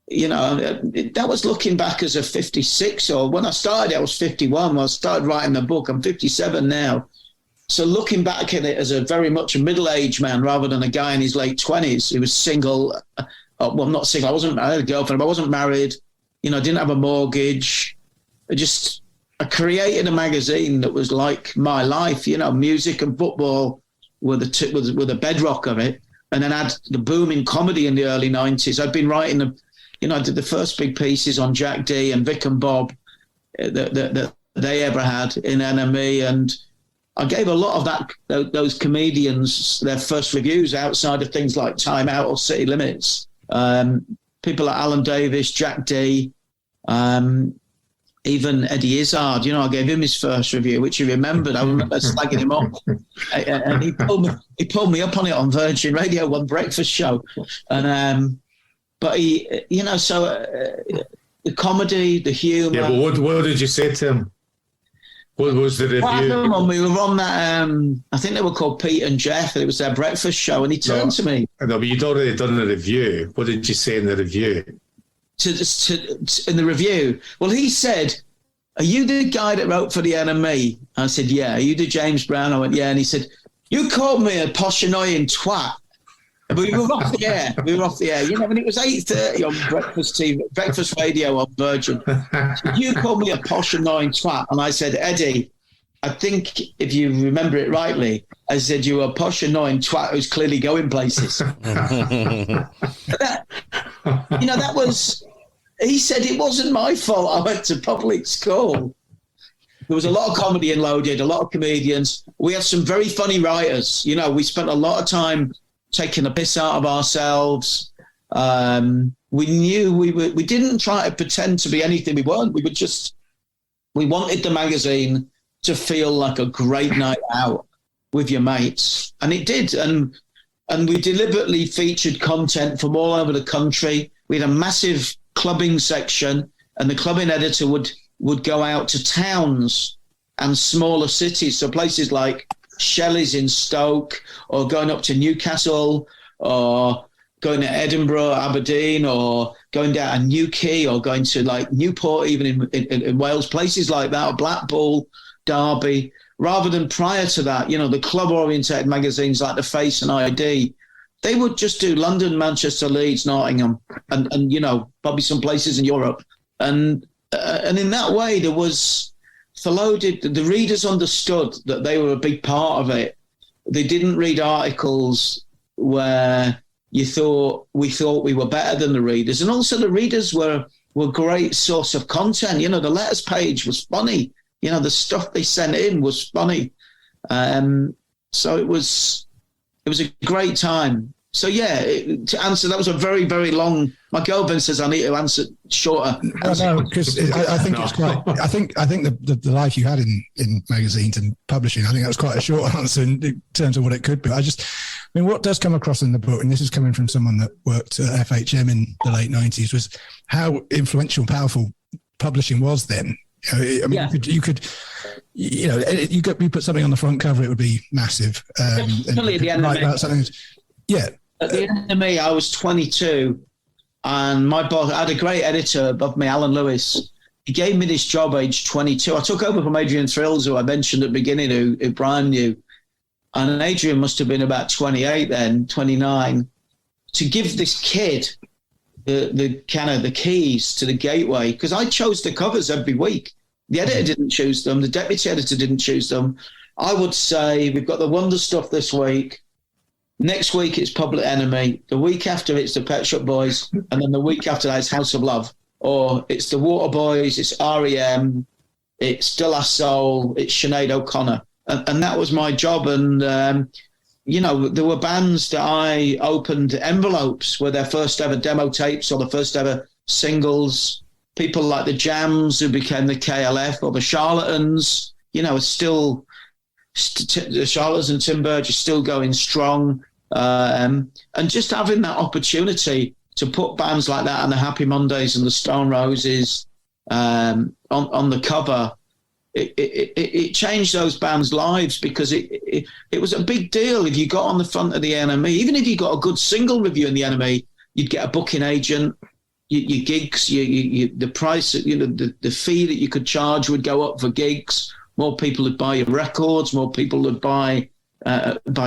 that was looking back as a 56, or when I started, I was 51. When I started writing the book, I'm 57 now. So looking back at it as a very much a middle-aged man rather than a guy in his late 20s who was single. Well, not single. I had a girlfriend, but I wasn't married. I didn't have a mortgage. I created a magazine that was like my life. Music and football were the bedrock of it. And then I had the booming comedy in the early 90s. I'd been writing I did the first big pieces on Jack D and Vic and Bob that they ever had in NME. And I gave a lot of those comedians their first reviews outside of things like Time Out or City Limits. People like Alan Davis, Jack D, even Eddie Izzard, I gave him his first review, which he remembered. I remember slagging him off, and he pulled me up on it on Virgin Radio, one breakfast show, and but he, the comedy, the humour. Yeah, but what did you say to him? What was the review? When we were on that, I think they were called Pete and Jeff, and it was their breakfast show, and he turned to me. No, but you'd already done a review. What did you say in the review? In the review? Well, he said, "Are you the guy that wrote for the NME?" I said, "Yeah." "Are you the James Brown?" I went, "Yeah." And he said, "You called me a posh annoying twat." But we were off the air. You know, and it was 8:30 on breakfast radio on Virgin. "You called me a posh annoying twat." And I said, "Eddie, I think if you remember it rightly, I said you were a posh annoying twat who's clearly going places." That was, he said it wasn't my fault I went to public school. There was a lot of comedy in Loaded, a lot of comedians. We had some very funny writers. You know, we spent a lot of time taking the piss out of ourselves. We knew we didn't try to pretend to be anything we weren't. We wanted the magazine to feel like a great night out with your mates. And it did. And we deliberately featured content from all over the country. We had a massive clubbing section, and the clubbing editor would go out to towns and smaller cities. So places like Shelley's in Stoke, or going up to Newcastle, or going to Edinburgh, Aberdeen, or going down to Newquay, or going to like Newport, even in Wales, places like that, or Blackpool, Derby, rather than prior to that, you know, the club-orientated magazines like The Face and ID, they would just do London, Manchester, Leeds, Nottingham, and you know, probably some places in Europe. And in that way, there was, for Loaded, the readers understood that they were a big part of it. They didn't read articles where we thought we were better than the readers. And also the readers were great source of content. You know, the letters page was funny. You know, the stuff they sent in was funny. So it was a great time. So yeah, to answer, that was a very, very long. My girlfriend says I need to answer shorter. No, because I think it's quite. I think the life you had in magazines and publishing, I think that was quite a short answer in terms of what it could be. I mean, what does come across in the book, and this is coming from someone that worked at FHM in the late 90s, was how influential and powerful publishing was then. You could, you put something on the front cover, it would be massive. Definitely at the end of it. Yeah. At the end of me, I was 22, and my boss, I had a great editor above me, Alan Lewis. He gave me this job age 22. I took over from Adrian Thrills, who I mentioned at the beginning, who Brian knew. And Adrian must have been about 28 then, 29, to give this kid the kind of the keys to the gateway, because I chose the covers every week. The editor didn't choose them. The deputy editor didn't choose them. I would say, we've got the Wonder Stuff this week. Next week it's Public Enemy. The week after it's the Pet Shop Boys. And then the week after that it's House of Love. Or it's the Water Boys, it's R.E.M., it's De La Soul, it's Sinead O'Connor. And that was my job. And, there were bands that I opened envelopes with their first ever demo tapes or the first ever singles. People like the Jams, who became the KLF, or the Charlatans, still the Charlatans and Tim Burge are still going strong. And just having that opportunity to put bands like that and the Happy Mondays and the Stone Roses on the cover, it changed those bands' lives, because it was a big deal if you got on the front of the NME. Even if you got a good single review in the NME, you'd get a booking agent, your gigs, the price, the fee that you could charge would go up for gigs. More people would buy your records. More people would buy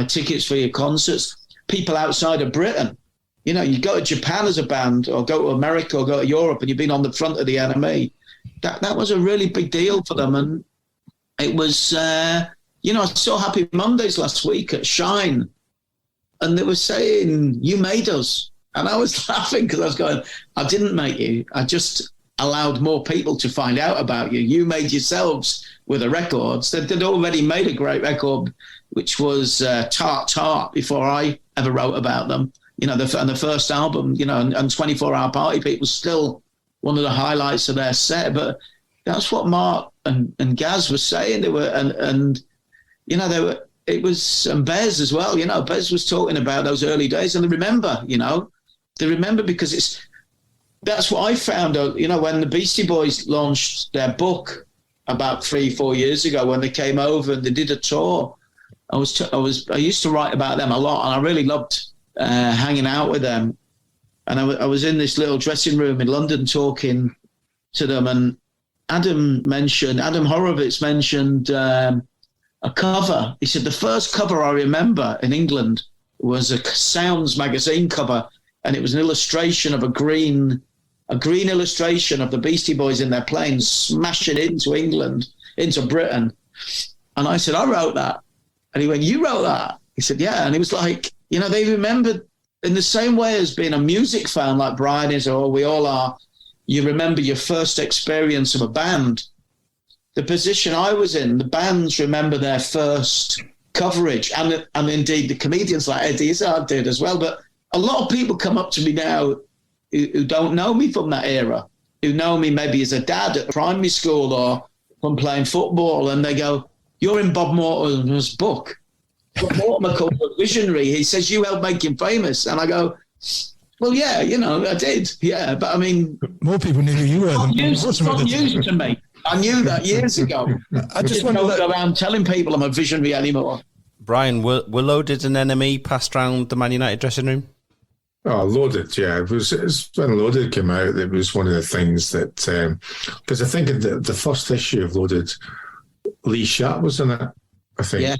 tickets for your concerts. People outside of Britain, you go to Japan as a band, or go to America, or go to Europe, and you've been on the front of the NME. That was a really big deal for them. And it was, I saw Happy Mondays last week at Shine, and they were saying, "You made us." And I was laughing, because I was going, I didn't make you. I just allowed more people to find out about you. You made yourselves with the records. They'd already made a great record, which was Tart Tart, before I ever wrote about them. The first album, and 24 Hour Party People was still one of the highlights of their set. But that's what Mark and Gaz were saying. They were, and they were. It was, and Bez as well. Bez was talking about those early days, and they remember. They remember, because that's what I found out. When the Beastie Boys launched their book, about 3-4 years ago when they came over and they did a tour. I used to write about them a lot, and I really loved hanging out with them. And I was in this little dressing room in London talking to them, and Adam Horowitz mentioned a cover. He said the first cover I remember in England was a Sounds magazine cover, and it was an illustration of a green illustration of the Beastie Boys in their plane smashing into England, into Britain. And I said, I wrote that. And he went, you wrote that? He said, yeah. And he was like, they remembered in the same way as being a music fan like Brian is, or we all are, you remember your first experience of a band. The position I was in, the bands remember their first coverage, and indeed the comedians like Eddie Izzard did as well. But a lot of people come up to me now who don't know me from that era, who know me maybe as a dad at primary school or from playing football, and they go, you're in Bob Mortimer's book. Bob Mortimer called a visionary. He says, you helped make him famous. And I go, well, yeah, I did. Yeah, but I mean... More people knew who you were than it's not news to me. I knew that years ago. I just don't go around telling people I'm a visionary anymore. Brian, were Loaded and Enemy passed around the Man United dressing room? Oh, Loaded, yeah. It was when Loaded came out, it was one of the things that... Because I think the first issue of Loaded, Lee Sharp was in it, I think. Yeah,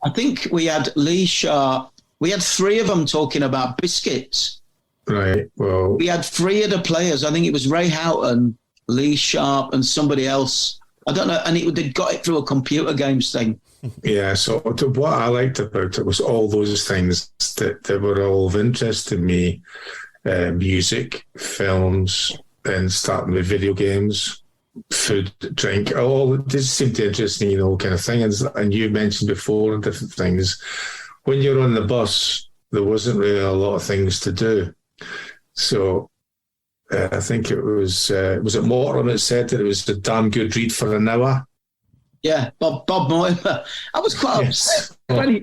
I think we had Lee Sharp. We had 3 of them talking about biscuits. Right, well... We had 3 of the players. I think it was Ray Houghton, Lee Sharp, and somebody else. I don't know. And they got it through a computer games thing. Yeah, so what I liked about it was all those things that were all of interest to me. Music, films, and starting with video games, food, drink, all it just seemed interesting, kind of thing. And you mentioned before different things. When you're on the bus, there wasn't really a lot of things to do. So I think it was it Mortimer that said that it was a damn good read for an hour? Yeah, Bob Mortimer. I was quite upset.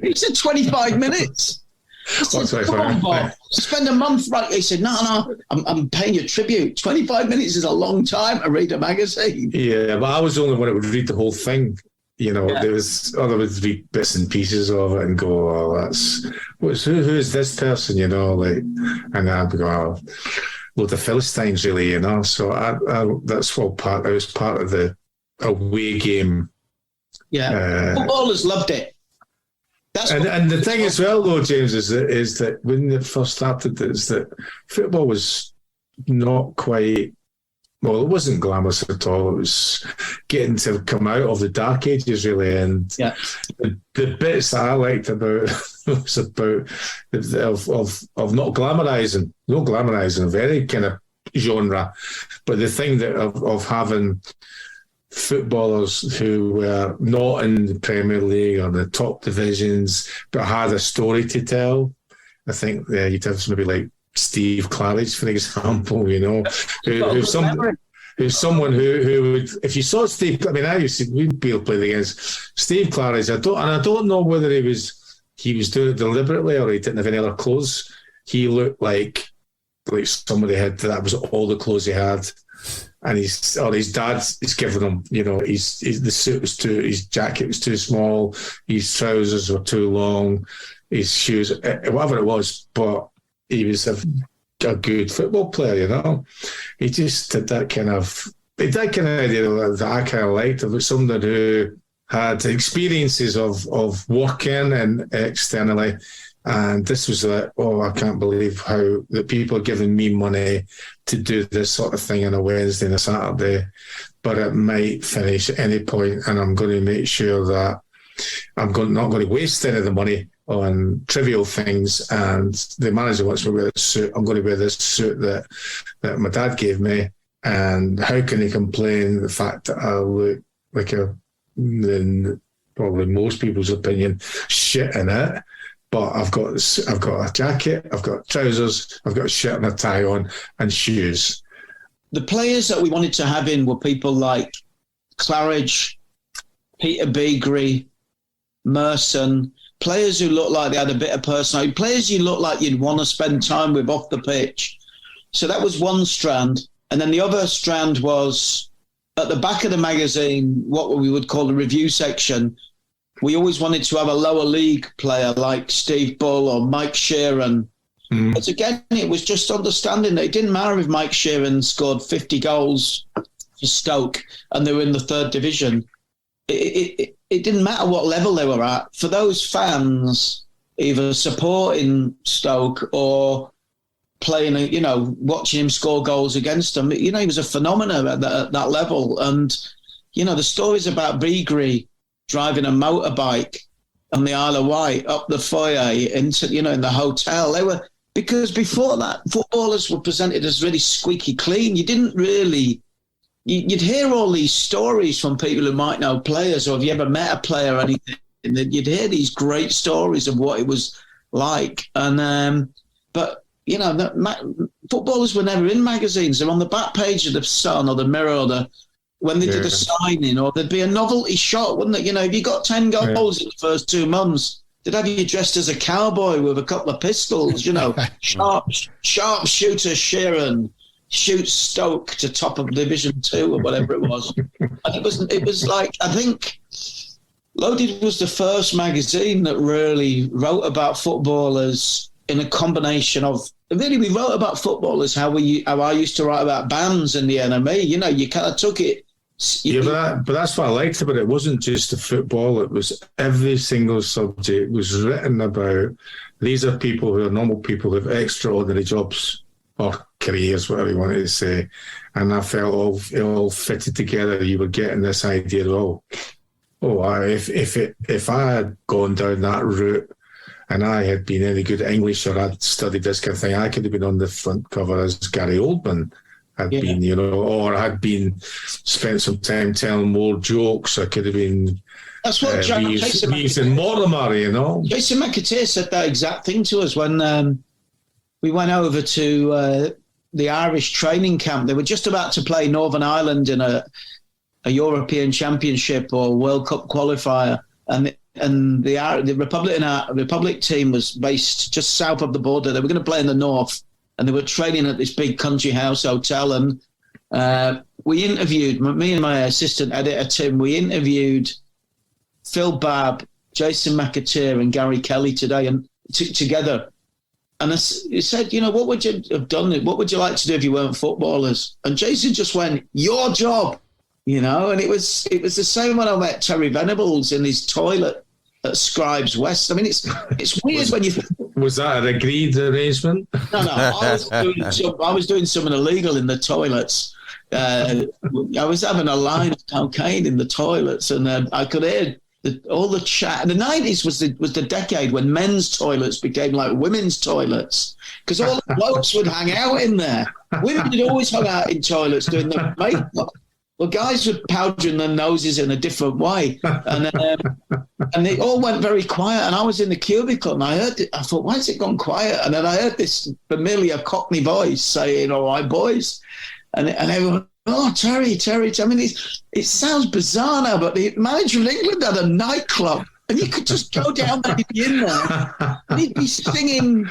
He said 25 minutes. I said, come on, Bob. Spend a month, right? He said, no, I'm paying you tribute. 25 minutes is a long time to read a magazine. Yeah, but I was the only one that would read the whole thing. There was others read bits and pieces of it and go, oh, who is this person, and I'd go, oh, load of Philistines, really, So that's all it was part of the away game. Yeah, footballers loved it. And the thing as well, though, James, is that when it first started, is that football was not quite. Well, it wasn't glamorous at all. It was getting to come out of the dark ages, really. And the bits that I liked about was about of not glamorizing, of any kind of genre, but the thing that of having footballers who were not in the Premier League or the top divisions, but had a story to tell. I think you'd have somebody like Steve Claridge, for example, who's someone who would, if you saw Steve, we'd be able to play against Steve Claridge. I don't know whether he was doing it deliberately or he didn't have any other clothes. He looked like somebody that was all the clothes he had. And his dad's given him, the suit was his jacket was too small, his trousers were too long, his shoes, whatever it was, but he was a good football player, He just did that kind of idea that I kind of liked, of someone who had experiences of working and externally. And this was I can't believe how the people are giving me money to do this sort of thing on a Wednesday and a Saturday, but it might finish at any point, and I'm going to make sure that I'm not going to waste any of the money on trivial things. And the manager wants me to wear this suit. I'm going to wear this suit that my dad gave me. And how can he complain the fact that I look like in probably most people's opinion, shit in it? But I've got a jacket, I've got trousers, I've got a shirt and a tie on, and shoes. The players that we wanted to have in were people like Claridge, Peter Beagrie, Merson, players who looked like they had a bit of personality, players you look like you'd want to spend time with off the pitch. So that was one strand. And then the other strand was at the back of the magazine, what we would call the review section, we always wanted to have a lower league player like Steve Bull or Mike Sheeran. But again, it was just understanding that it didn't matter if Mike Sheeran scored 50 goals for Stoke and they were in the 3rd division. It didn't matter what level they were at. For those fans, either supporting Stoke or playing, watching him score goals against them, he was a phenomenon at that level. And, the stories about Beagrie driving a motorbike on the Isle of Wight up the foyer into, in the hotel, because before that, footballers were presented as really squeaky clean. You didn't really... You'd hear all these stories from people who might know players, or if you ever met a player or anything, you'd hear these great stories of what it was like. And but footballers were never in magazines. They're on the back page of the Sun or the Mirror, or when they did a signing, or there'd be a novelty shot, wouldn't it? If you got 10 goals in the first 2 months, they'd have you dressed as a cowboy with a couple of pistols. Sharpshooter Sheeran shoots Stoke to top of Division 2 or whatever it was. And it was like, I think Loaded was the first magazine that really wrote about footballers in a combination of, really we wrote about footballers how I used to write about bands in the NME. You kind of took it. But that's what I liked about it. It wasn't just the football. It was every single subject was written about. These are people who are normal people who have extraordinary jobs or careers, whatever you wanted to say. And I felt it all fitted together. You were getting this idea of, if I had gone down that route and I had been any good at English or I'd studied this kind of thing, I could have been on the front cover as Gary Oldman had been, or had been spent some time telling more jokes. I could have been. That's what Jason Mortimer, Jason McAteer said that exact thing to us when we went over to the Irish training camp. They were just about to play Northern Ireland in a European Championship or World Cup qualifier, and the Republic team was based just south of the border. They were going to play in the north, and they were training at this big country house hotel. And we interviewed, me and my assistant editor Tim, we interviewed Phil Babb, Jason McAteer, and Gary Kelly today, and together. And he said, what would you have done? What would you like to do if you weren't footballers? And Jason just went, your job, And it was the same when I met Terry Venables in his toilet at Scribes West. I mean, it's weird when you. Was that an agreed arrangement? No. I was doing something illegal in the toilets. I was having a line of cocaine in the toilets, and I could hear all the chat. The 90s was the decade when men's toilets became like women's toilets, because all the blokes would hang out in there. Women had always hung out in toilets doing their makeup. Well, guys were powdering their noses in a different way, and it all went very quiet. And I was in the cubicle, and I heard it. I thought, why has it gone quiet? And then I heard this familiar Cockney voice saying, "All right, boys," and everyone, "Oh, Terry." I mean, it sounds bizarre now, but the manager of England had a nightclub, and you could just go down there, he'd be in there, and he'd be singing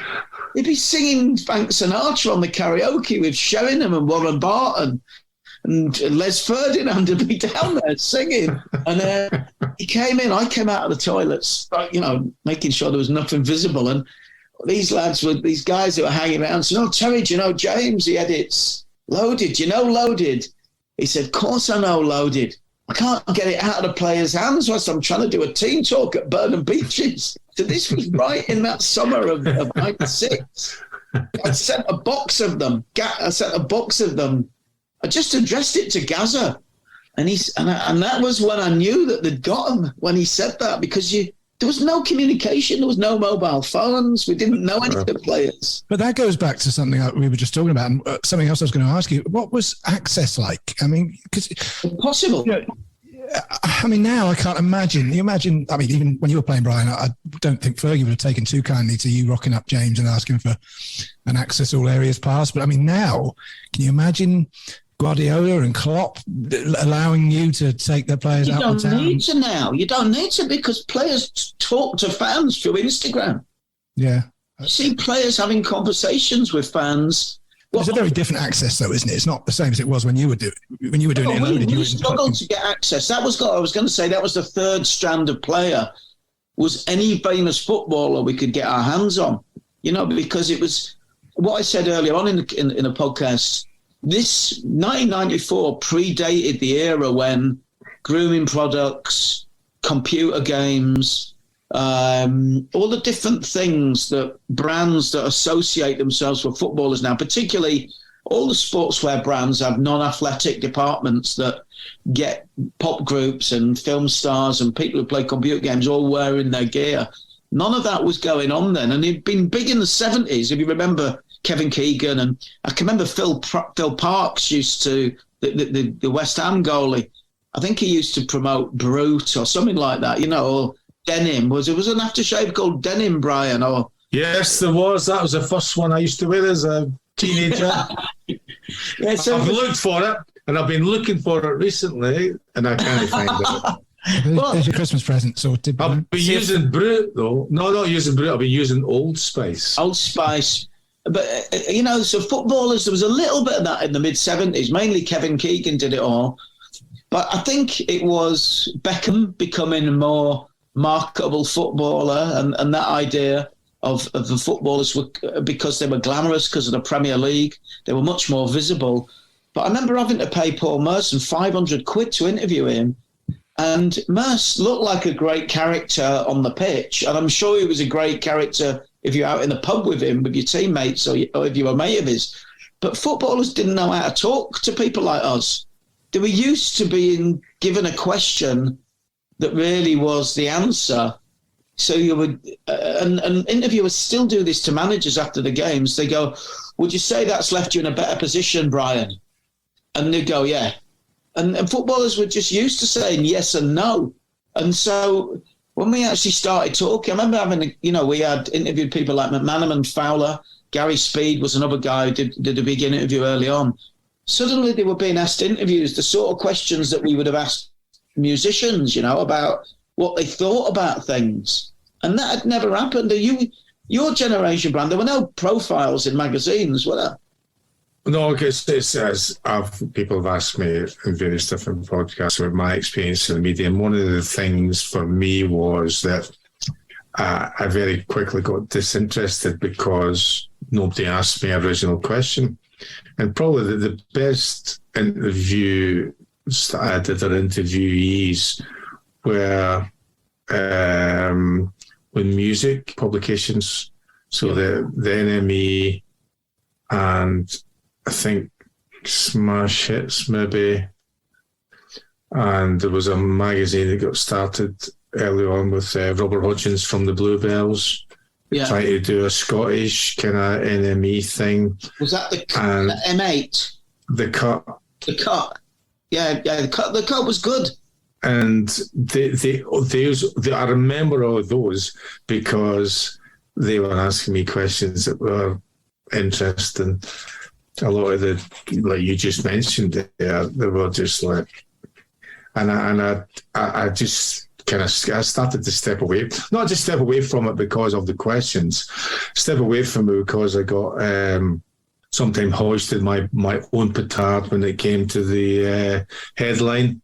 Frank Sinatra on the karaoke with Sheringham and Warren Barton. And Les Ferdinand would be down there singing. And he came in. I came out of the toilets, making sure there was nothing visible. And these guys who were hanging around said, "Oh, Terry, do you know James? He edits Loaded. Do you know Loaded?" He said, "Of course I know Loaded. I can't get it out of the players' hands whilst I'm trying to do a team talk at Burnham Beaches." So this was right in that summer of 96. I sent a box of them. I just addressed it to Gaza, and that was when I knew that they'd got him, when he said that, because there was no communication, there was no mobile phones, we didn't know any of the players. But that goes back to something that we were just talking about, and something else I was going to ask you. What was access like? I mean, because impossible. I mean, now I can't imagine. You imagine, I mean, even when you were playing, Brian, I don't think Fergie would have taken too kindly to you rocking up James and asking for an access all areas pass. But I mean, now, can you imagine Guardiola and Klopp allowing you to take their players out of town? You don't need to now. You don't need to, because players talk to fans through Instagram. Yeah. You see players having conversations with fans It's a very different access, though, isn't it? It's not the same as it was when you were doing it. We struggled to get access. That was what I was going to say. That was the third strand of player. Was any famous footballer we could get our hands on? Because it was what I said earlier on in a podcast. This 1994 predated the era when grooming products, computer games, all the different things that brands that associate themselves with footballers now, particularly all the sportswear brands have non-athletic departments that get pop groups and film stars and people who play computer games all wearing their gear. None of that was going on then. And it'd been big in the 70s. If you remember Kevin Keegan, and I can remember Phil Parkes used to, the West Ham goalie, I think he used to promote Brute or something like that, or Denim. Was an aftershave called Denim, Brian? Or yes, there was. That was the first one I used to wear as a teenager. Yeah, so I've looked for it, and I've been looking for it recently, and I can't find it. There's your Christmas present sorted. I've been using Brute, though. No, not using Brute. I've been using Old Spice. Old Spice. But, so footballers, there was a little bit of that in the mid-70s. Mainly Kevin Keegan did it all. But I think it was Beckham becoming a more marketable footballer, and that idea of the footballers were, because they were glamorous because of the Premier League, they were much more visible. But I remember having to pay Paul Merson £500 to interview him. And Merce looked like a great character on the pitch. And I'm sure he was a great character if you're out in the pub with him, with your teammates, or if you were a mate of his. But footballers didn't know how to talk to people like us. They were used to being given a question that really was the answer. So you would, and interviewers still do this to managers after the games. They go, "Would you say that's left you in a better position, Brian?" And they go, "Yeah." And footballers were just used to saying yes and no. And so when we actually started talking, I remember having, we had interviewed people like McManaman, Fowler, Gary Speed was another guy who did a big interview early on. Suddenly they were being asked interviews, the sort of questions that we would have asked musicians, about what they thought about things. And that had never happened. Your generation, Brand, there were no profiles in magazines, were there? No, because it says people have asked me in various different podcasts about my experience in the media, and one of the things for me was that I very quickly got disinterested because nobody asked me an original question. And probably the best interview that I did, or interviewees, were with music publications. So the NME and I think Smash Hits maybe, and there was a magazine that got started early on with Robert Hodgins from the Bluebells, trying to do a Scottish kind of NME thing. Was that the M8? The Cut. The Cut. Yeah, the cut was good. And I remember all of those because they were asking me questions that were interesting. A lot of the, like you just mentioned there, they were just like, and I just kind of, I started to step away, not just step away from it because of the questions, step away from it because I got sometimes hoisted my own petard when it came to the headline,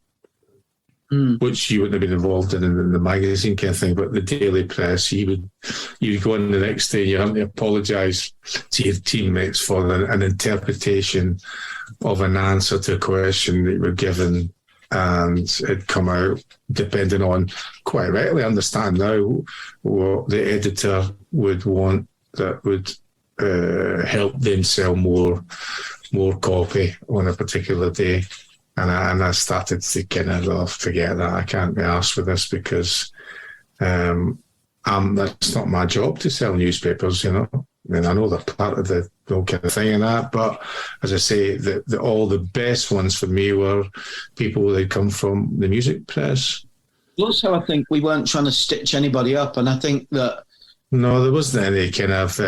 which you wouldn't have been involved in the magazine kind of thing, but the daily press, you would go in the next day and you have to apologise to your teammates for an interpretation of an answer to a question that you were given, and it'd come out depending on, quite rightly, I understand now what the editor would want that would help them sell more copy on a particular day. And I started to kind of forget that. I can't be arsed with this because that's not my job to sell newspapers, I mean, I know they're part of the whole kind of thing and that, but as I say, all the best ones for me were people that come from the music press. Also, I think we weren't trying to stitch anybody up, and I think that no, there wasn't any kind of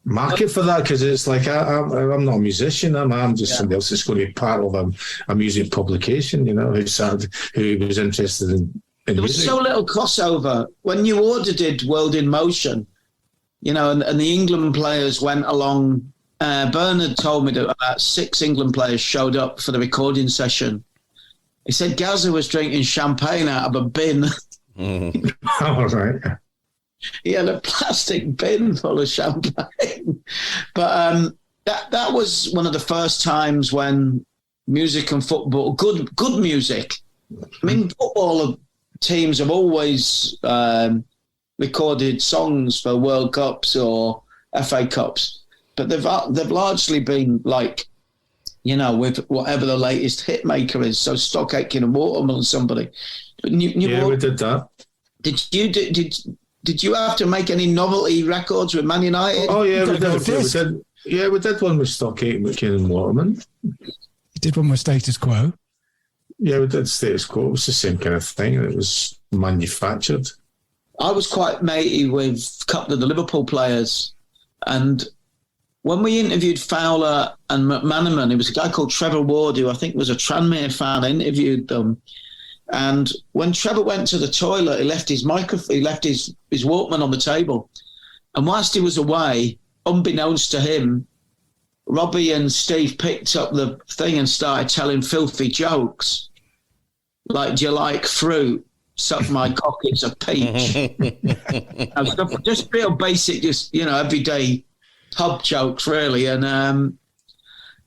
market for that because it's like I'm not a musician. I'm just somebody else that's going to be part of a music publication, who was interested in there was music. So little crossover. When New Order did World in Motion, and the England players went along Bernard told me that about 6 England players showed up for the recording session. He said Gazza was drinking champagne out of a bin. All right. He had a plastic bin full of champagne. But that was one of the first times when music and football, good music. I mean, football teams have always recorded songs for World Cups or FA Cups, but they've largely been like, with whatever the latest hit maker is. So Stock Aitken and Waterman, somebody. But we did that. Did you have to make any novelty records with Man United? Oh yeah, we did. Yeah, we did one with Stock Aitken and Waterman. You did one with Status Quo. Yeah, we did Status Quo. It was the same kind of thing. It was manufactured. I was quite matey with a couple of the Liverpool players, and when we interviewed Fowler and McManaman, it was a guy called Trevor Ward, who I think was a Tranmere fan, interviewed them. And when Trevor went to the toilet, he left his microphone, he left his Walkman on the table. And whilst he was away, unbeknownst to him, Robbie and Steve picked up the thing and started telling filthy jokes. Like, do you like fruit? Suck my cock, it's a peach. Just real basic, everyday pub jokes, really. And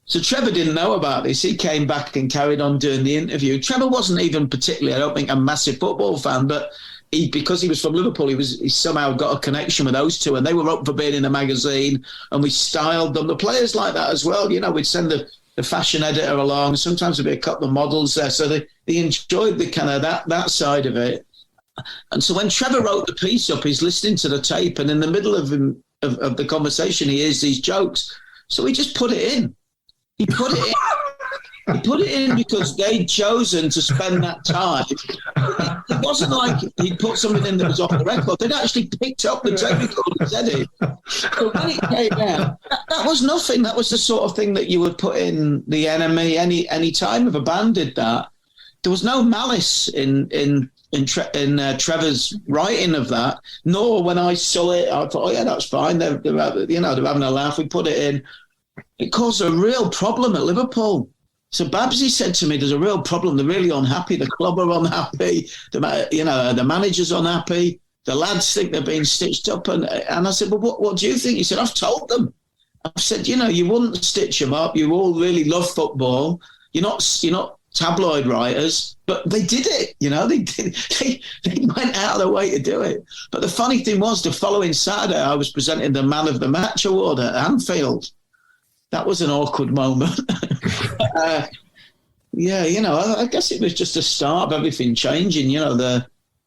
so Trevor didn't know about this. He came back and carried on doing the interview. Trevor wasn't even particularly, I don't think, a massive football fan, but because he was from Liverpool, he somehow got a connection with those two, and they were up for being in the magazine, and we styled them. The players like that as well. We'd send the fashion editor along. Sometimes there'd be a couple of models there, so they enjoyed the kind of that side of it. And so when Trevor wrote the piece up, he's listening to the tape, and in the middle of the conversation, he hears these jokes. So he just put it in. He put it in. He put it in because they'd chosen to spend that time. It wasn't like he'd put something in that was off the record. They'd actually picked up the tape recorder and said it. So when it came out, that was nothing. That was the sort of thing that you would put in The Enemy any time if a band did that. There was no malice in Trevor's writing of that, nor when I saw it, I thought, oh yeah, that's fine. They're having a laugh. We put it in. It caused a real problem at Liverpool. So Babsy said to me, there's a real problem. They're really unhappy. The club are unhappy. The manager's unhappy. The lads think they're being stitched up. And I said, well, what do you think? He said, I've told them. I've said, you wouldn't stitch them up. You all really love football. You're not tabloid writers, but they did it. They went out of their way to do it. But the funny thing was, the following Saturday, I was presenting the Man of the Match award at Anfield. That was an awkward moment. I guess it was just the start of everything changing.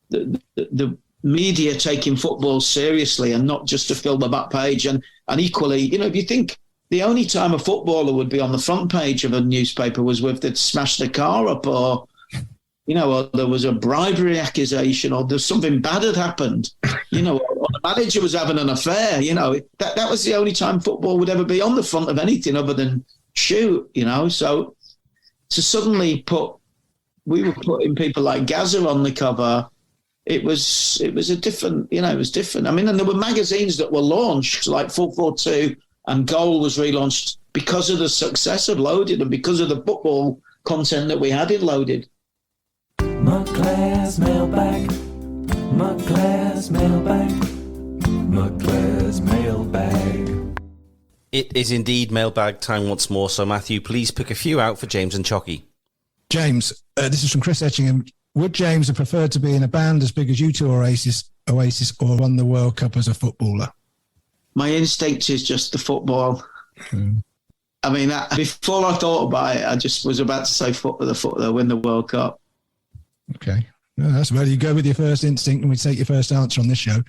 The media taking football seriously and not just to fill the back page. And equally, if you think the only time a footballer would be on the front page of a newspaper was if they'd smashed the car up, or or there was a bribery accusation, or there's something bad had happened, or the manager was having an affair. That was the only time football would ever be on the front of anything other than shoot. So to suddenly we were putting people like Gazza on the cover. It was a different, it was different. I mean, and there were magazines that were launched, like 442, and Goal was relaunched because of the success of Loaded and because of the football content that we had in Loaded. Montclair's mailbag, Montclair's mailbag, Montclair's mailbag. It is indeed mailbag time once more. So Matthew, please pick a few out for James and Choccy. James, this is from Chris Etchingham. Would James have preferred to be in a band as big as U2 or Oasis, or won the World Cup as a footballer? My instinct is just the football. I mean, before I thought about it, I just was about to say they'll win the World Cup. Okay. No, that's where you go with your first instinct, and we take your first answer on this show.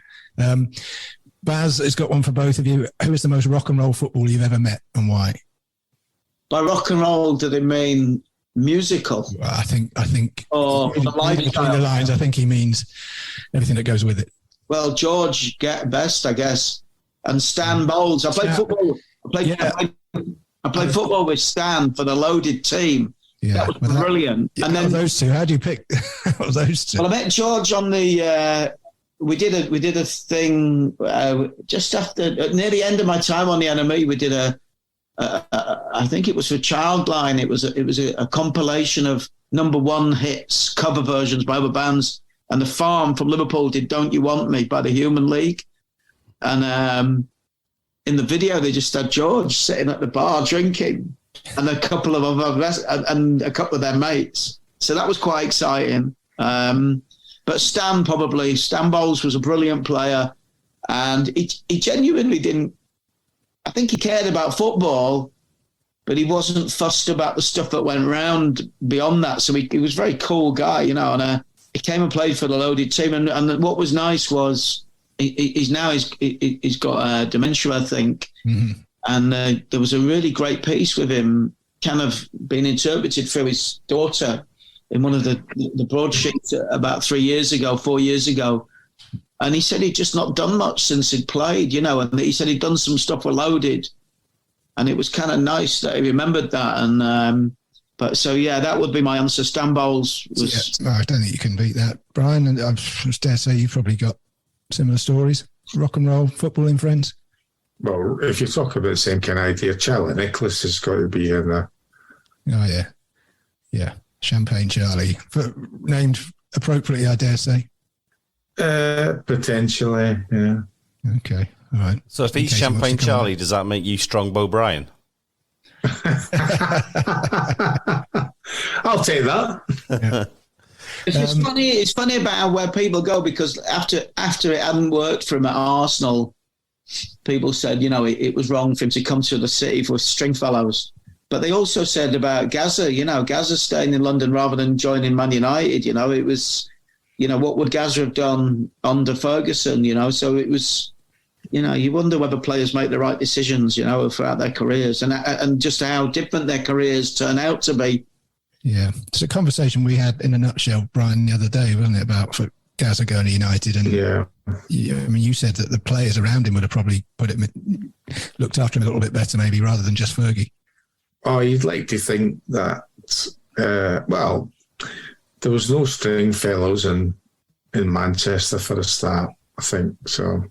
Baz has got one for both of you. Who is the most rock and roll footballer you've ever met, and why? By rock and roll, do they mean musical? Well, I think. Or between the lines, I think he means everything that goes with it. Well, George Best, I guess, and Stan Bowles. I played football. I played football with Stan for the Loaded team. Yeah, that was brilliant. And then those two, how do you pick those two? Well, I met George on the. We did a thing just after near the end of my time on the Enemy. We did a I think it was for Childline. It was a compilation of number one hits, cover versions by other bands. And The Farm from Liverpool did "Don't You Want Me" by the Human League. And in the video, they just had George sitting at the bar drinking, and a couple of their mates. So that was quite exciting. But Stan Bowles was a brilliant player, and he genuinely didn't. I think he cared about football, but he wasn't fussed about the stuff that went around beyond that. So he was a very cool guy, and he came and played for the loaded team. And what was nice was he's got dementia, I think. Mm-hmm. And there was a really great piece with him, kind of being interpreted through his daughter in one of the broadsheets about 4 years ago. And he said he'd just not done much since he'd played, and he said he'd done some stuff with Loaded. And it was kind of nice that he remembered that. And that would be my answer. Stan Bowles was... Yeah, I don't think you can beat that, Brian. And I dare say you've probably got similar stories. Rock and roll, footballing friends. Well, if you talk about the same kind of idea, Charlie Nicholas has got to be in there. Oh, yeah. Yeah. Champagne Charlie. Named appropriately, I dare say. Potentially, yeah. Okay, all right. So if he's Champagne Charlie, does that make you Strongbow Brian? I'll take that. Yeah. It's funny about where people go, because after it hadn't worked for him at Arsenal, people said, it was wrong for him to come to the city for Stringfellows. But they also said about Gazza, Gazza staying in London rather than joining Man United, it was, what would Gazza have done under Ferguson, So it was, you wonder whether players make the right decisions, throughout their careers and just how different their careers turn out to be. Yeah. It's a conversation we had in a nutshell, Brian, the other day, wasn't it, about for Gazza going to United? And yeah. You said that the players around him would have probably looked after him a little bit better, maybe, rather than just Fergie. Oh, you'd like to think that, there was no Stringfellows in Manchester for a start, I think. So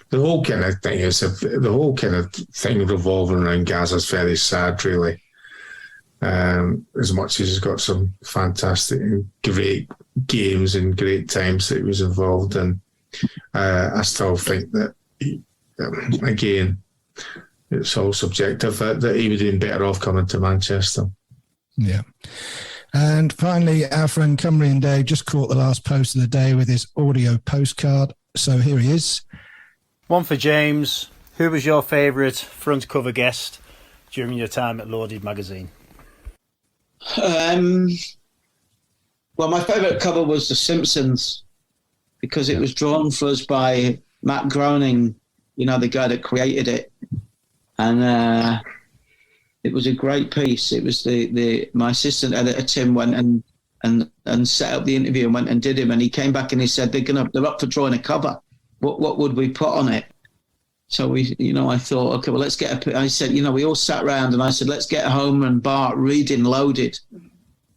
the whole kind of thing revolving around Gaza is very sad, really. As much as he's got some fantastic and great games and great times that he was involved in, I still think that, again, it's all subjective, that he would have been better off coming to Manchester. Yeah. And finally, our friend Cumbrian Dave just caught the last post of the day with his audio postcard. So here he is. One for James. Who was your favourite front cover guest during your time at Loaded magazine? Well, my favourite cover was The Simpsons, because it was drawn for us by Matt Groening, the guy that created it. And it was a great piece. It was my assistant editor Tim went and set up the interview and went and did him, and he came back and he said they're up for drawing a cover. What would we put on it? So I thought, okay, well, let's get I said, we all sat around and I said, let's get Homer and Bart reading Loaded.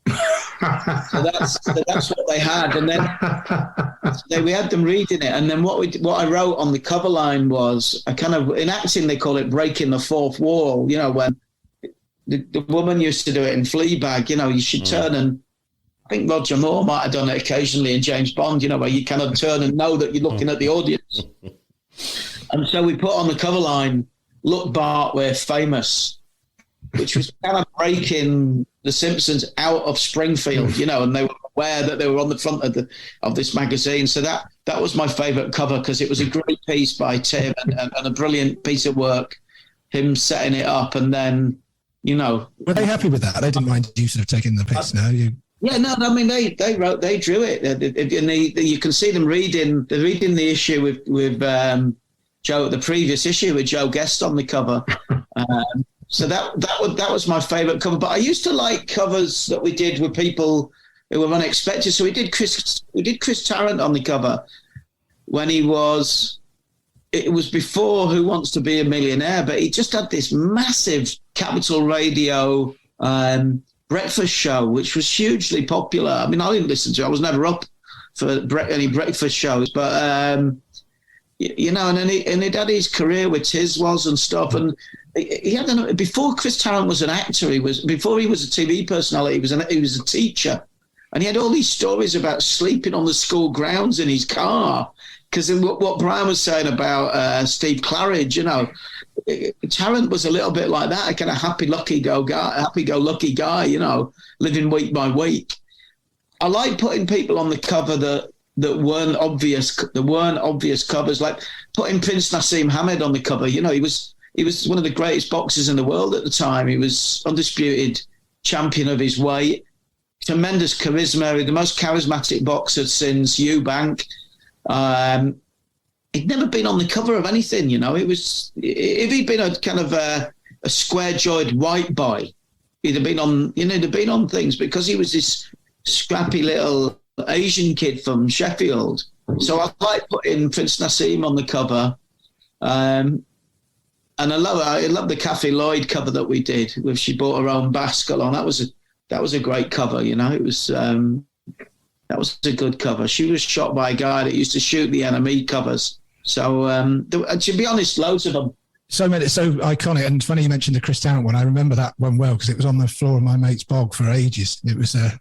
So that's what they had, and then we had them reading it, and then what I wrote on the cover line was a kind of, in acting they call it breaking the fourth wall. When the woman used to do it in Fleabag, you should turn, and I think Roger Moore might have done it occasionally in James Bond, where you kind of turn and know that you're looking at the audience. And so we put on the cover line, "Look, Bart, we're famous," which was kind of breaking The Simpsons out of Springfield, and they were aware that they were on the front of this magazine. So that was my favourite cover, because it was a great piece by Tim and a brilliant piece of work, him setting it up, and then, Were they happy with that? They didn't mind you sort of taking the piece, no? Yeah, no, I mean, they drew it. And you can see them reading the issue with Joe, the previous issue with Joe Guest on the cover. So that was my favourite cover. But I used to like covers that we did with people who were unexpected. So we did Chris Tarrant on the cover when it was before Who Wants to Be a Millionaire, but he just had this massive Capital Radio breakfast show, which was hugely popular. I mean, I didn't listen to it. I was never up for any breakfast shows, but and he'd had his career with Tiswas and stuff, and he had before Chris Tarrant was an actor. Before he was a TV personality. He was a teacher, and he had all these stories about sleeping on the school grounds in his car. Because what Brian was saying about Steve Claridge, Tarrant was a little bit like that, a kind of happy-go-lucky guy, living week by week. I like putting people on the cover that weren't obvious. There weren't obvious covers, like putting Prince Nassim Hamed on the cover. He was one of the greatest boxers in the world at the time. He was undisputed champion of his weight, tremendous charisma, the most charismatic boxer since Eubank. He'd never been on the cover of anything, It was, if he'd been a kind of a square-jawed white boy, he'd have been on things, because he was this scrappy little Asian kid from Sheffield. So I like putting Prince Nassim on the cover. And I love the Kathy Lloyd cover that we did, where she bought her own basket on. That was a great cover, It was that was a good cover. She was shot by a guy that used to shoot the enemy covers. So to be honest, loads of them. So iconic, and funny you mentioned the Chris Tarrant one. I remember that one well, because it was on the floor of my mate's bog for ages. It was I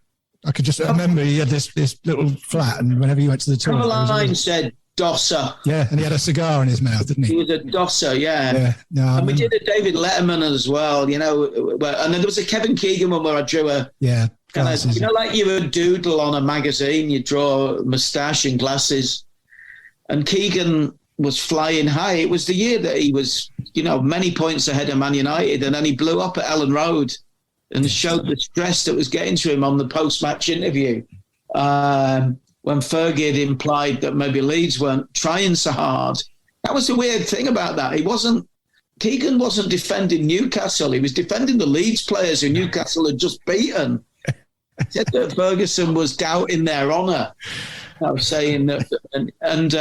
remember he had this little flat, and whenever he went to the toilet, line said Dosser. Yeah, and he had a cigar in his mouth, didn't he? He was a Dosser, yeah. And we did a David Letterman as well, and then there was a Kevin Keegan one where I drew a glasses. Like you would doodle on a magazine, you draw a moustache and glasses. And Keegan was flying high. It was the year that he was, many points ahead of Man United, and then he blew up at Ellen Road and showed the stress that was getting to him on the post-match interview. When Fergie had implied that maybe Leeds weren't trying so hard. That was the weird thing about that. Keegan wasn't defending Newcastle. He was defending the Leeds players who Newcastle had just beaten. He said that Ferguson was doubting their honour. I was saying that, and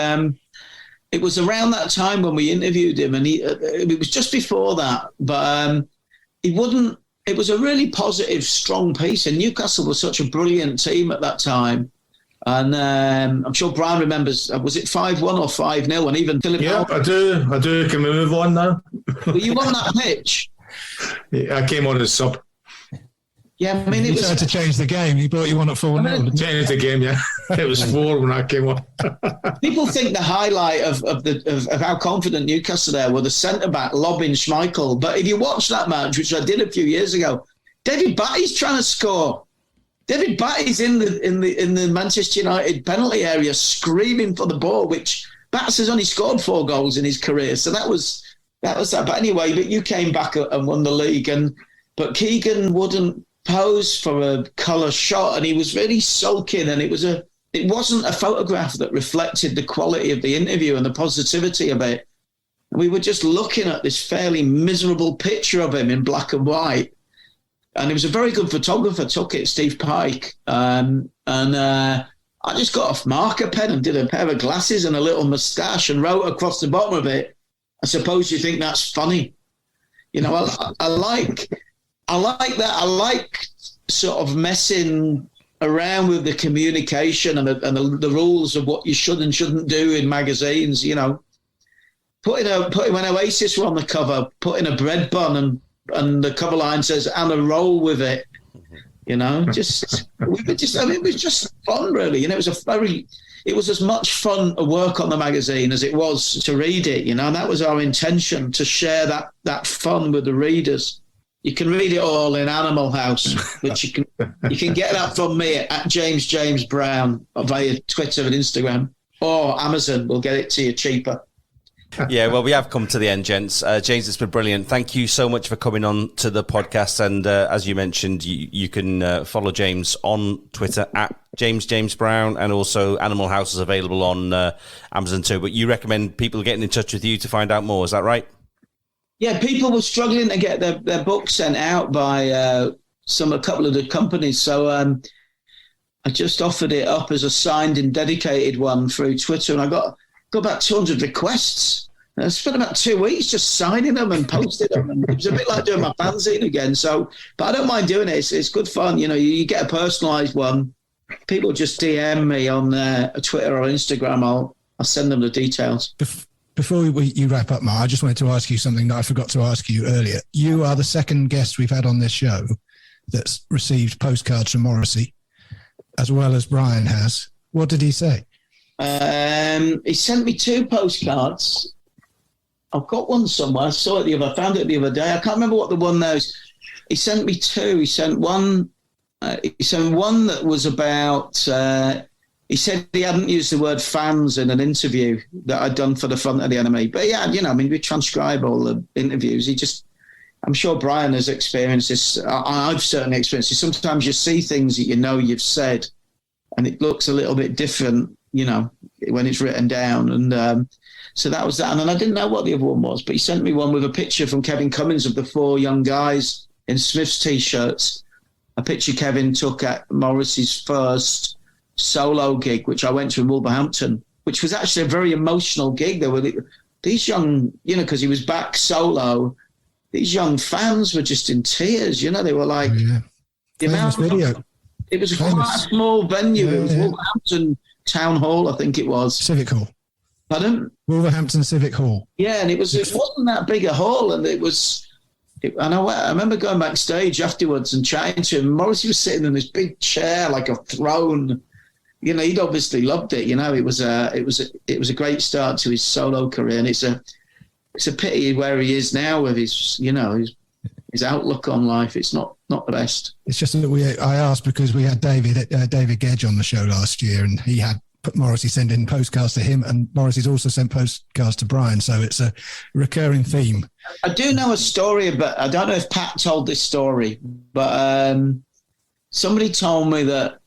it was around that time when we interviewed him, and it was just before that, but he wouldn't. It was a really positive, strong piece, and Newcastle was such a brilliant team at that time. And I'm sure Brian remembers, was it 5-1 or 5-0? And even Philip. Yeah, I do. Can we move on now? Were you on that pitch? Yeah, I came on as sub. Yeah, I mean, he tried to change the game. He brought you on at 4-0. Changed the game, yeah. It was 4 when I came on. People think the highlight of how confident Newcastle there were the centre back lobbing Schmeichel. But if you watch that match, which I did a few years ago, David Batty's trying to score. David Batty's in the Manchester United penalty area screaming for the ball, which Batts has only scored 4 goals in his career. So that was that. But anyway, but you came back and won the league, but Keegan wouldn't pose for a colour shot, and he was really sulking, and it wasn't a photograph that reflected the quality of the interview and the positivity of it. We were just looking at this fairly miserable picture of him in black and white, and he was a very good photographer, took it, Steve Pike, and I just got a marker pen and did a pair of glasses and a little moustache and wrote across the bottom of it, I suppose you think that's funny. I like that. I like sort of messing around with the communication and the rules of what you should and shouldn't do in magazines. Putting when Oasis were on the cover, putting a bread bun and the cover line says "and a roll with it." It was just fun, really. It was as much fun to work on the magazine as it was to read it. And that was our intention, to share that fun with the readers. You can read it all in Animal House, which you can get that from me at James Brown via Twitter and Instagram, or Amazon will get it to you cheaper. Yeah, well, we have come to the end, gents. James, it's been brilliant. Thank you so much for coming on to the podcast. And as you mentioned, you can follow James on Twitter at James Brown, and also Animal House is available on Amazon too. But you recommend people getting in touch with you to find out more, is that right? Yeah, people were struggling to get their books sent out by a couple of the companies. So I just offered it up as a signed and dedicated one through Twitter, and I got about 200 requests. And I spent about 2 weeks just signing them and posting them. And it was a bit like doing my fanzine again. But I don't mind doing it. It's good fun. You get a personalised one. People just DM me on Twitter or Instagram. I'll send them the details. before you wrap up, Mark, I just wanted to ask you something that I forgot to ask you earlier. You are the second guest we've had on this show that's received postcards from Morrissey, as well as Brian has. What did he say? He sent me 2 postcards. I've got one somewhere. I found it the other day. I can't remember what the one was. He sent me 2. He sent one that was about... he said he hadn't used the word fans in an interview that I'd done for the front of the enemy. But yeah, we transcribe all the interviews. I'm sure Brian has experienced this. I've certainly experienced it. Sometimes you see things that you've said and it looks a little bit different, when it's written down. And so that was that. And then I didn't know what the other one was, but he sent me one with a picture from Kevin Cummins of the 4 young guys in Smith's T-shirts. A picture Kevin took at Morrissey's first solo gig, which I went to in Wolverhampton, which was actually a very emotional gig. There were these young, because he was back solo, these young fans were just in tears, they were like, video. It was quite a small venue. It was Wolverhampton Town Hall, I think it was. Civic Hall. Pardon? Wolverhampton Civic Hall. Yeah, and it wasn't that big a hall, and I remember going backstage afterwards and chatting to him. Morrissey was sitting in this big chair like a throne. He'd obviously loved it. It was a great start to his solo career, and it's a pity where he is now with his outlook on life. It's not the best. It's just that I asked because we had David Gedge on the show last year, and he had Morrissey send in postcards to him, and Morrissey's also sent postcards to Brian. So it's a recurring theme. I do know a story, but I don't know if Pat told this story, but somebody told me that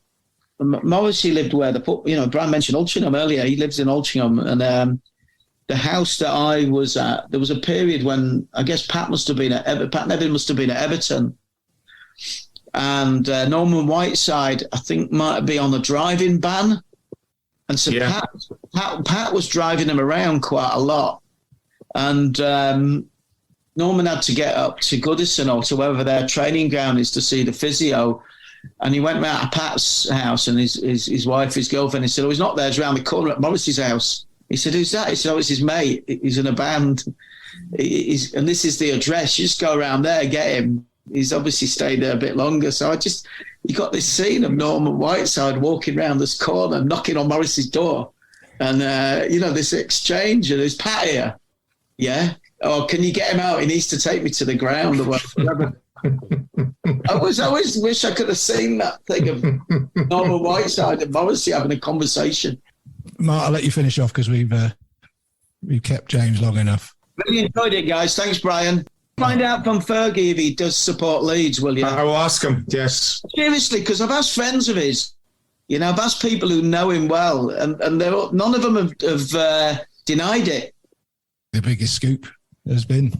Morrissey lived where Brian mentioned Altrincham earlier. He lives in Altrincham, and the house that I was at, there was a period when I guess Pat Nevin must have been at Everton, and Norman Whiteside, I think, might be on a driving ban, and so Pat was driving him around quite a lot, and Norman had to get up to Goodison or to wherever their training ground is to see the physio. And he went round to Pat's house, and his wife, his girlfriend, he said, he's not there, he's around the corner at Morrissey's house. He said, who's that? He said, it's his mate. He's in a band. And this is the address. You just go around there, get him. He's obviously stayed there a bit longer. So you got this scene of Norman Whiteside walking around this corner, knocking on Morrissey's door. And, this exchange, and there's Pat here. Yeah? Oh, can you get him out? He needs to take me to the ground or whatever. I always wish I could have seen that thing of Norman Whiteside and Morrissey having a conversation. Mark, I'll let you finish off because we've kept James long enough. Really enjoyed it, guys. Thanks, Brian. Find out from Fergie if he does support Leeds, will you? I will ask him, yes. Seriously, because I've asked friends of his. I've asked people who know him well, and none of them have denied it. The biggest scoop has been...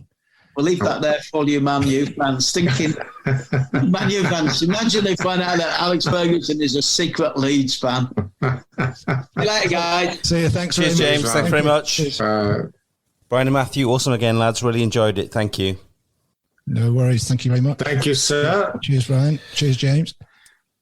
We'll leave that there for all you Man U fans. Stinking Man U fans. Imagine they find out that Alex Ferguson is a secret Leeds fan. See you later, guys. See you. Thanks very much. James. Thanks very much. Brian and Matthew, awesome again, lads. Really enjoyed it. Thank you. No worries. Thank you very much. Thank you, sir. Cheers, Brian. Cheers, James.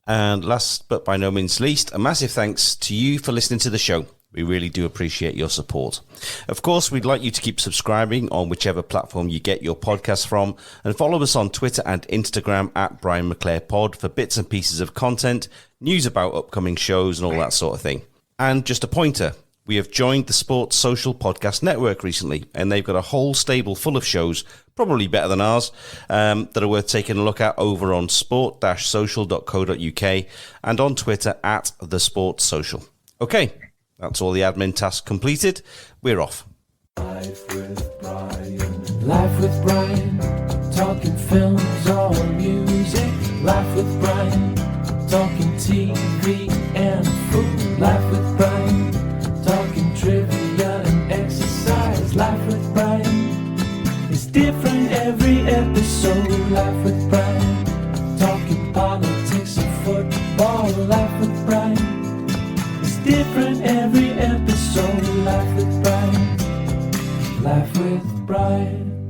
And last but by no means least, a massive thanks to you for listening to the show. We really do appreciate your support. Of course, we'd like you to keep subscribing on whichever platform you get your podcasts from, and follow us on Twitter and Instagram at Brian McClare Pod for bits and pieces of content, news about upcoming shows and all that sort of thing. And just a pointer, we have joined the Sports Social Podcast Network recently, and they've got a whole stable full of shows, probably better than ours, that are worth taking a look at over on sport-social.co.uk and on Twitter at The Sports Social. Okay. That's all the admin tasks completed. We're off. Life with Brian. Life with Brian. Talking films or music. Life with Brian. Talking TV and food. Life with Brian. Talking trivia and exercise. Life with Brian. It's different every episode. Life with Brian. Talking politics and football. Life with Brian. Different every episode. Life with Brian. Life with Brian.